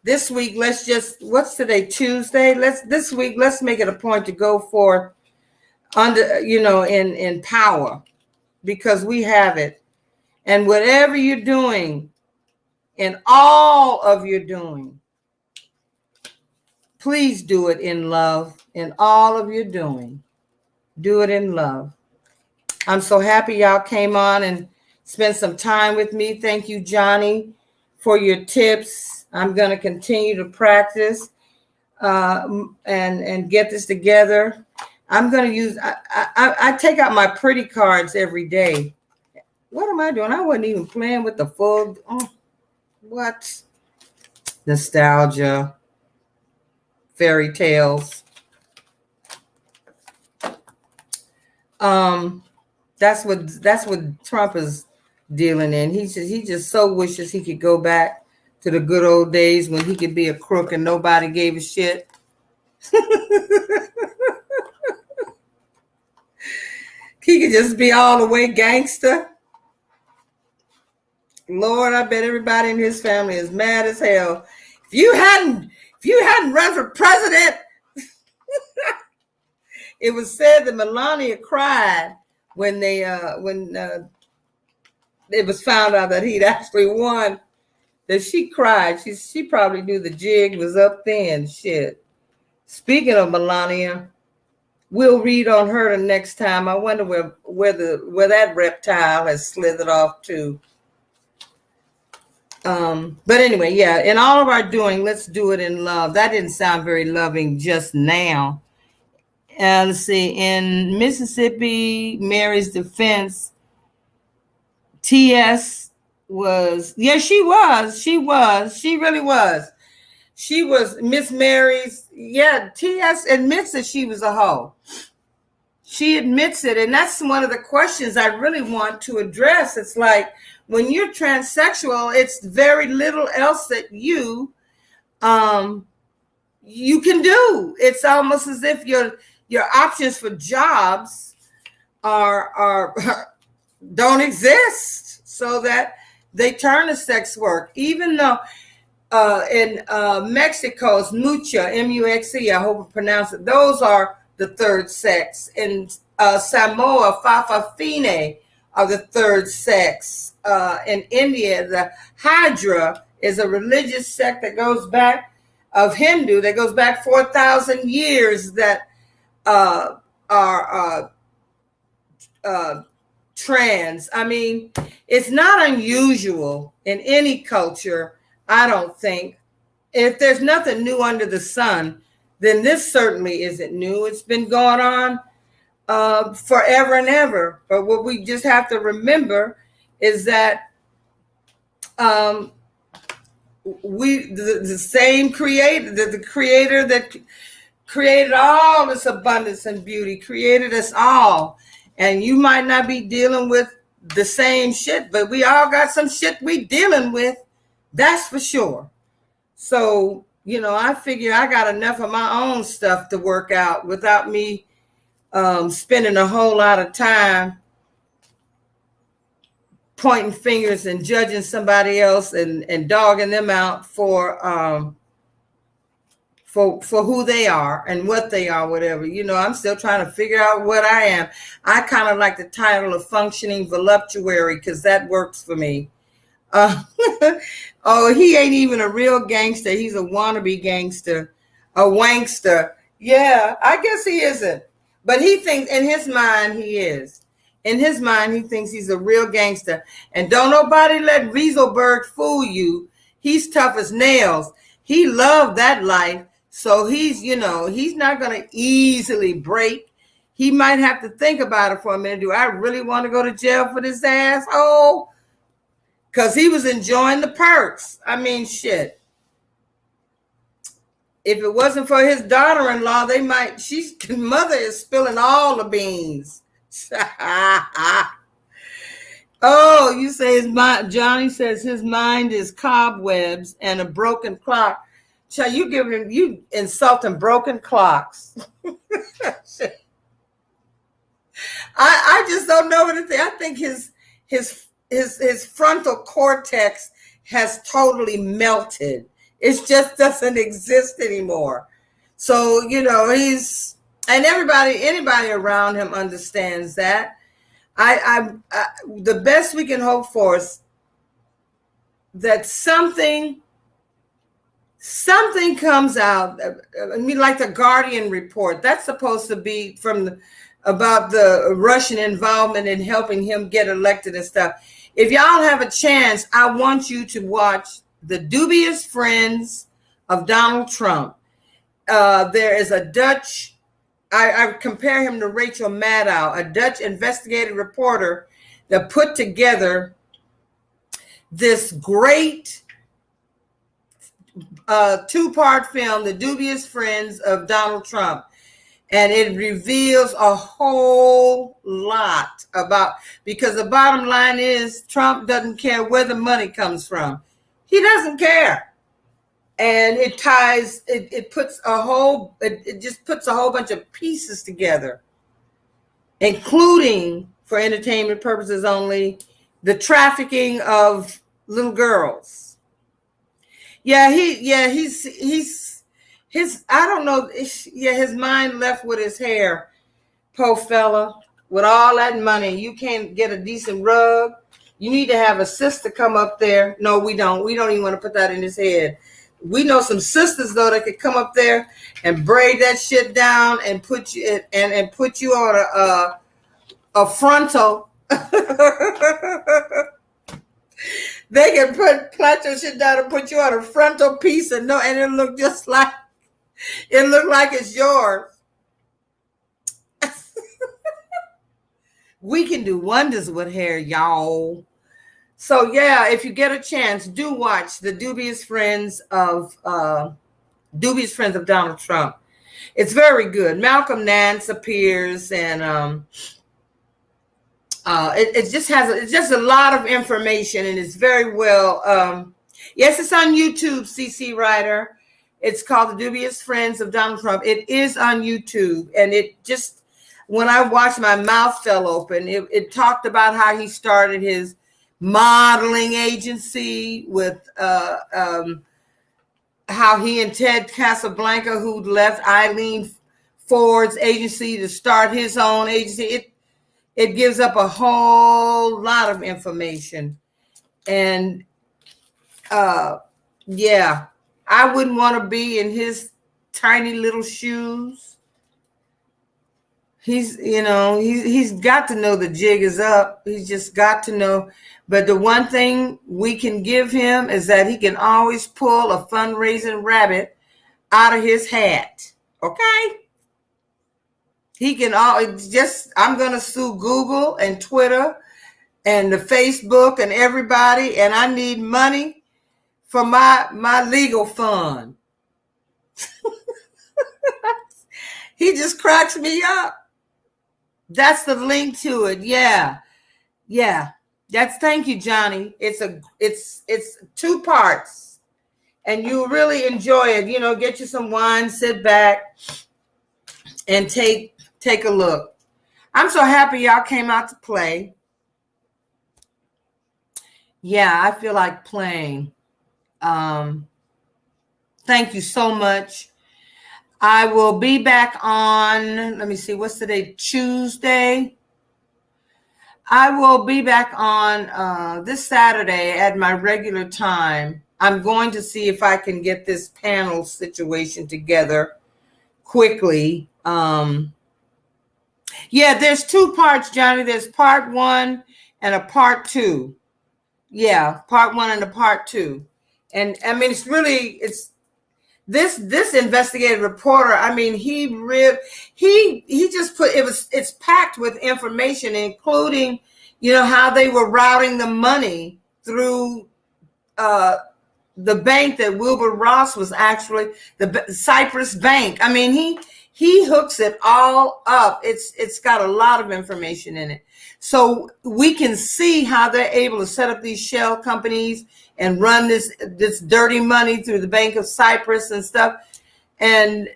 this week, what's today, Tuesday? This week, let's make it a point to go forth under, in power, because we have it. And whatever you're doing, in all of your doing, please do it in love. In all of your doing, do it in love. I'm so happy y'all came on and spent some time with me. Thank you, Johnny, for your tips. I'm going to continue to practice and get this together. I'm going to use, I take out my pretty cards every day. What am I doing? I wasn't even playing with the full, what? Nostalgia, fairy tales. That's what Trump is dealing in. He just so wishes he could go back to the good old days when he could be a crook and nobody gave a shit. He could just be all the way gangster. Lord, I bet everybody in his family is mad as hell. If you hadn't run for president, it was said that Melania cried when it was found out that he'd actually won. That she cried. She probably knew the jig was up then. Shit. Speaking of Melania, we'll read on her the next time. I wonder where that reptile has slithered off to. But anyway, yeah, in all of our doing, let's do it in love. That didn't sound very loving just now. let's see, in Mississippi, Mary's defense, TS was, yeah, she really was. She was Miss Mary's, yeah, TS admits that she was a hoe. She admits it, and that's one of the questions I really want to address. It's like, when you're transsexual, it's very little else that you can do. It's almost as if your options for jobs are don't exist, so that they turn to sex work. Even though in Mexico's mucha, M-U-X-E, I hope I pronounce it, those are the third sex. In Samoa, fafafine are the third sex. In India, the Hydra is a religious sect that goes back, of Hindu, that goes back 4,000 years, that are trans. I mean, it's not unusual in any culture, I don't think. If there's nothing new under the sun, then this certainly isn't new. It's been going on forever and ever. But what we just have to remember is that the same creator, the creator that created all this abundance and beauty, created us all. And you might not be dealing with the same shit, but we all got some shit we dealing with. That's for sure. So, I figure I got enough of my own stuff to work out without me spending a whole lot of time pointing fingers and judging somebody else and dogging them out for who they are and what they are, whatever. I'm still trying to figure out what I am. I kind of like the title of functioning voluptuary because that works for me. Oh, he ain't even a real gangster. He's a wannabe gangster, a wankster. Yeah, I guess he isn't. But he thinks in his mind he is. In his mind, he thinks he's a real gangster. And don't nobody let Rieselberg fool you. He's tough as nails. He loved that life. So he's not going to easily break. He might have to think about it for a minute. Do I really want to go to jail for this asshole? Because he was enjoying the perks. I mean, shit. If it wasn't for his daughter-in-law, she's mother is spilling all the beans. Oh, you say his mind, Johnny says his mind is cobwebs and a broken clock. Shall you insulting broken clocks? I just don't know what to think. I think his frontal cortex has totally melted. It just doesn't exist anymore. So, and anybody around him understands that. The best we can hope for is that something comes out. I mean, like the Guardian report, that's supposed to be about the Russian involvement in helping him get elected and stuff. If y'all have a chance, I want you to watch The Dubious Friends of Donald Trump. There is a Dutch, I compare him to Rachel Maddow, a Dutch investigative reporter that put together this great two-part film, The Dubious Friends of Donald Trump. And it reveals a whole lot because the bottom line is Trump doesn't care where the money comes from. He doesn't care. And it just puts a whole bunch of pieces together, including, for entertainment purposes only, the trafficking of little girls. Yeah, I don't know. Yeah, his mind left with his hair. Poor fella. With all that money, you can't get a decent rug. You need to have a sister come up there. No, we don't. We don't even want to put that in his head. We know some sisters, though, that could come up there and braid that shit down and put you on a frontal. They can plait your shit down and put you on a frontal piece and it look just like. It looked like it's yours. We can do wonders with hair, y'all. So yeah, if you get a chance, do watch the Dubious Friends of Donald Trump. It's very good. Malcolm Nance appears, and it just has it's just a lot of information, and it's very well. Yes, it's on YouTube, CC Writer. It's called The Dubious Friends of Donald Trump. It is on YouTube, and it just, when I watched, my mouth fell open. It talked about how he started his modeling agency with how he and Ted Casablanca, who left Eileen Ford's agency to start his own agency. It gives up a whole lot of information. And yeah, I wouldn't want to be in his tiny little shoes. He's got to know the jig is up. He's just got to know. But the one thing we can give him is that he can always pull a fundraising rabbit out of his hat. Okay? He can always just, I'm going to sue Google and Twitter and the Facebook and everybody, and I need money for my legal fund. He just cracks me up. That's the link to it. Yeah. Thank you, Johnny. It's 2 parts, and you really enjoy it. Get you some wine, sit back, and take a look. I'm so happy y'all came out to play. Yeah, I feel like playing. Thank you so much. I will be back on, let me see, what's today? Tuesday. I will be back on this Saturday at my regular time. I'm going to see if I can get this panel situation together quickly. Yeah, there's 2 parts, Johnny. There's part 1 and a part 2. Yeah, part 1 and a part 2. And I mean, it's this investigative reporter. I mean, he just put it's packed with information, including how they were routing the money through the bank that Wilbur Ross was actually, the Cyprus Bank. I mean, he hooks it all up. It's got a lot of information in it, so we can see how they're able to set up these shell companies and run this dirty money through the Bank of Cyprus and stuff. And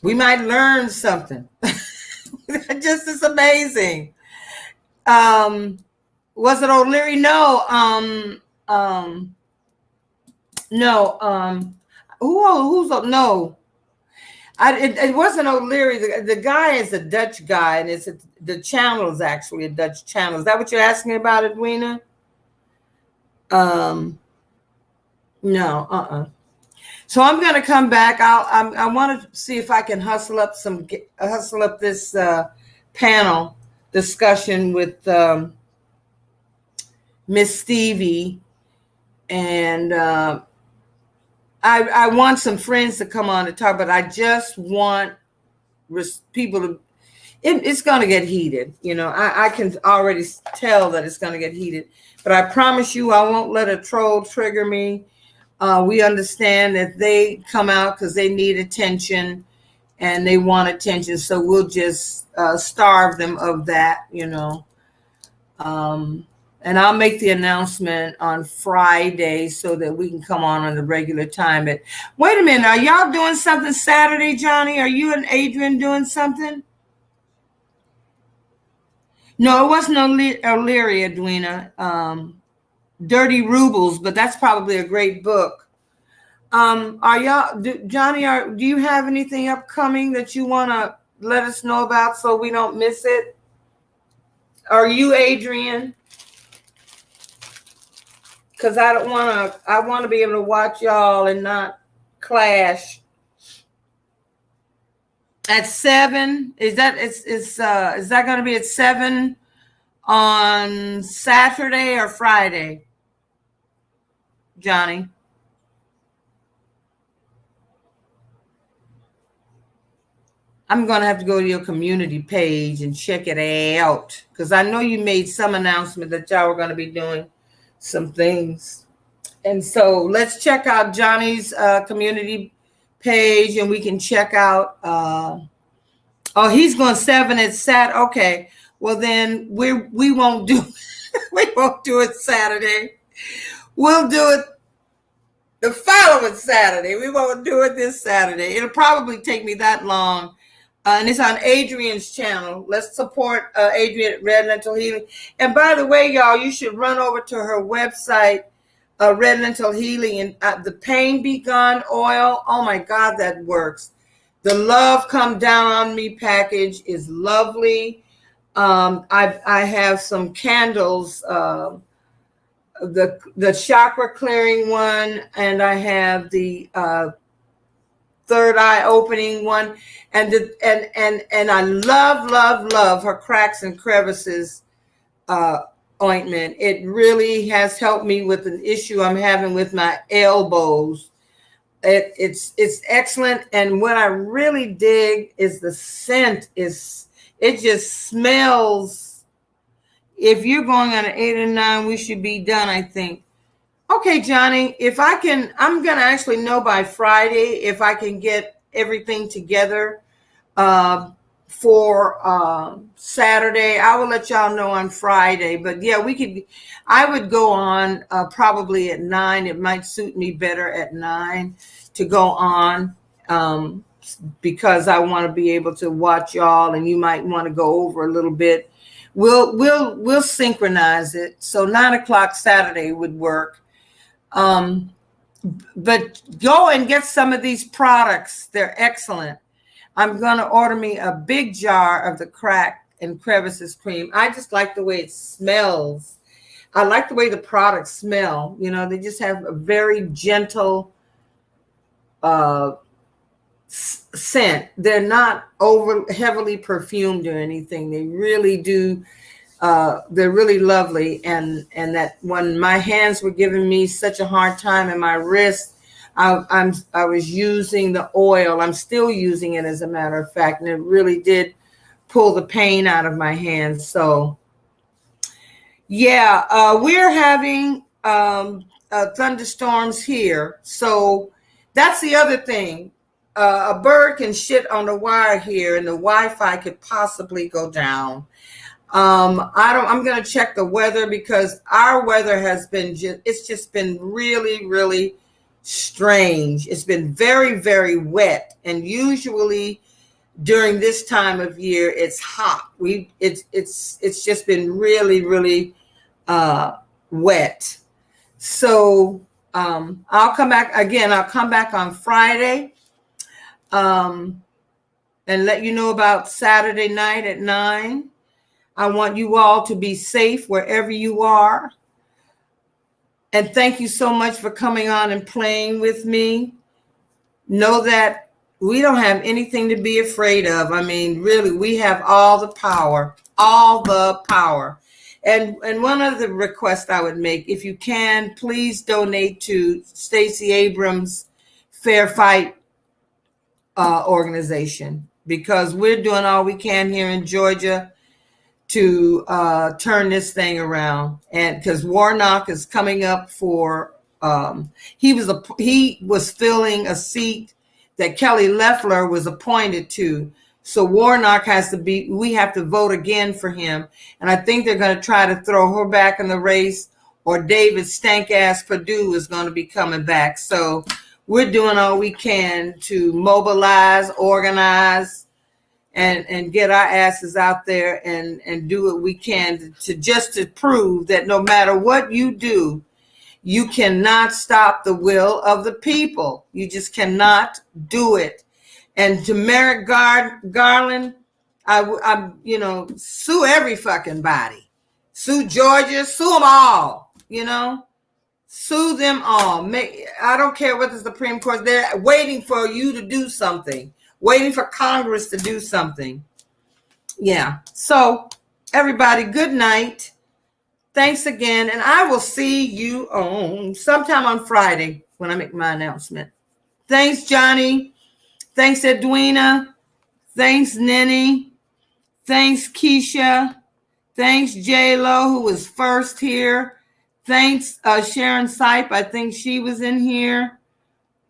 we might learn something. Just as amazing. Was it O'Leary? No. No. It wasn't O'Leary. The guy is a Dutch guy, and the channel is actually a Dutch channel. Is that what you're asking about, Edwina? No. So I'm going to come back. I want to see if I can hustle up this panel discussion with Miss Stevie, and I want some friends to come on to talk, but I just want people to. It's going to get heated, I can already tell that it's going to get heated. But I promise you, I won't let a troll trigger me. We understand that they come out because they need attention and they want attention. So we'll just starve them of that, And I'll make the announcement on Friday so that we can come on the regular time. But wait a minute, are y'all doing something Saturday, Johnny? Are you and Adrian doing something? No, it wasn't O'Leary, Edwina. Dirty Rubles, but that's probably a great book. Are y'all, Johnny? Do you have anything upcoming that you want to let us know about so we don't miss it? Are you, Adrian? Because I want to be able to watch y'all and not clash. At 7, is that going to be at 7 on Saturday or Friday, Johnny? I'm going to have to go to your community page and check it out, because I know you made some announcement that y'all were going to be doing some things. And so let's check out Johnny's community page, and we can check out. Oh, he's going 7 at Sat. Okay, well then we won't do we won't do it Saturday. We'll do it the following Saturday. We won't do it this Saturday. It'll probably take me that long. And it's on Adrienne's channel. Let's support Adrienne at Red Lentil Healing. And by the way, y'all, you should run over to her website, Red Lentil Healing, and the Pain Be Gone oil. Oh my God, that works. The Love Come Down on Me package is lovely. I have some candles, the chakra clearing one, and I have the third eye opening one, and I love her cracks and crevices ointment. It really has helped me with an issue I'm having with my elbows. It's excellent, and what I really dig is the scent. It just smells. If you're going on an 8 or 9, we should be done, I think. Okay, Johnny, if I can, I'm going to actually know by Friday if I can get everything together for Saturday. I will let y'all know on Friday. But yeah, I would go on probably at 9. It might suit me better at 9 to go on because I want to be able to watch y'all, and you might want to go over a little bit. We'll synchronize it. So 9 o'clock Saturday would work. But go and get some of these products. They're excellent. I'm going to order me a big jar of the crack and crevices cream. I just like the way it smells. I like the way the products smell. You know, they just have a very gentle scent. They're not over heavily perfumed or anything. They really do. They're really lovely. And that when my hands were giving me such a hard time in my wrist, I was using the oil. I'm still using it, as a matter of fact, and it really did pull the pain out of my hands. So yeah, we're having thunderstorms here. So that's the other thing. A bird can shit on the wire here, and the Wi-Fi could possibly go down. I'm going to check the weather, because our weather has been it's just been really, really strange. It's been very, very wet, and usually during this time of year it's hot. It's just been really, really wet. So I'll come back again. I'll come back on Friday and let you know about Saturday night at 9. I want you all to be safe wherever you are. And thank you so much for coming on and playing with me. Know that we don't have anything to be afraid of. I mean, really, we have all the power, all the power. And one other request I would make, if you can, please donate to Stacey Abrams' Fair Fight organization, because we're doing all we can here in Georgia to turn this thing around. And because Warnock is coming up for, he was filling a seat that Kelly Loeffler was appointed to. So Warnock we have to vote again for him. And I think they're going to try to throw her back in the race, or David Stank-ass Perdue is going to be coming back. So we're doing all we can to mobilize, organize, and get our asses out there and do what we can to prove that no matter what you do, you cannot stop the will of the people. You just cannot do it. And to Merrick Garland, I sue every fucking body. Sue Georgia, sue them all, sue them all. I don't care what the Supreme Court, they're waiting for you to do something, waiting for Congress to do something. Yeah. So everybody, good night. Thanks again. And I will see you sometime on Friday when I make my announcement. Thanks, Johnny. Thanks, Edwina. Thanks, Nenny. Thanks, Keisha. Thanks, J-Lo, who was first here. Thanks, Sharon Sipe. I think she was in here.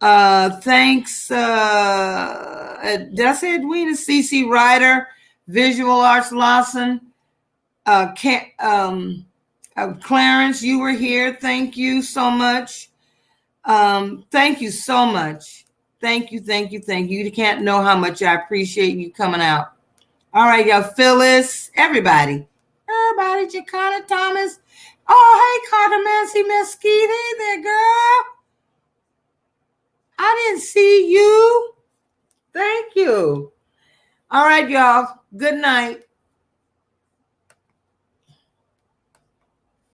Thanks, did I say Edwina? CC Ryder, Visual Arts Lawson. Clarence, you were here. Thank you so much. Thank you so much. Thank you. You can't know how much I appreciate you coming out. All right, y'all. Phyllis, everybody, Jacana Thomas. Oh, hey, Carter Mancy Mesquite. Hey there, girl. I didn't see you. Thank you. All right, y'all. Good night.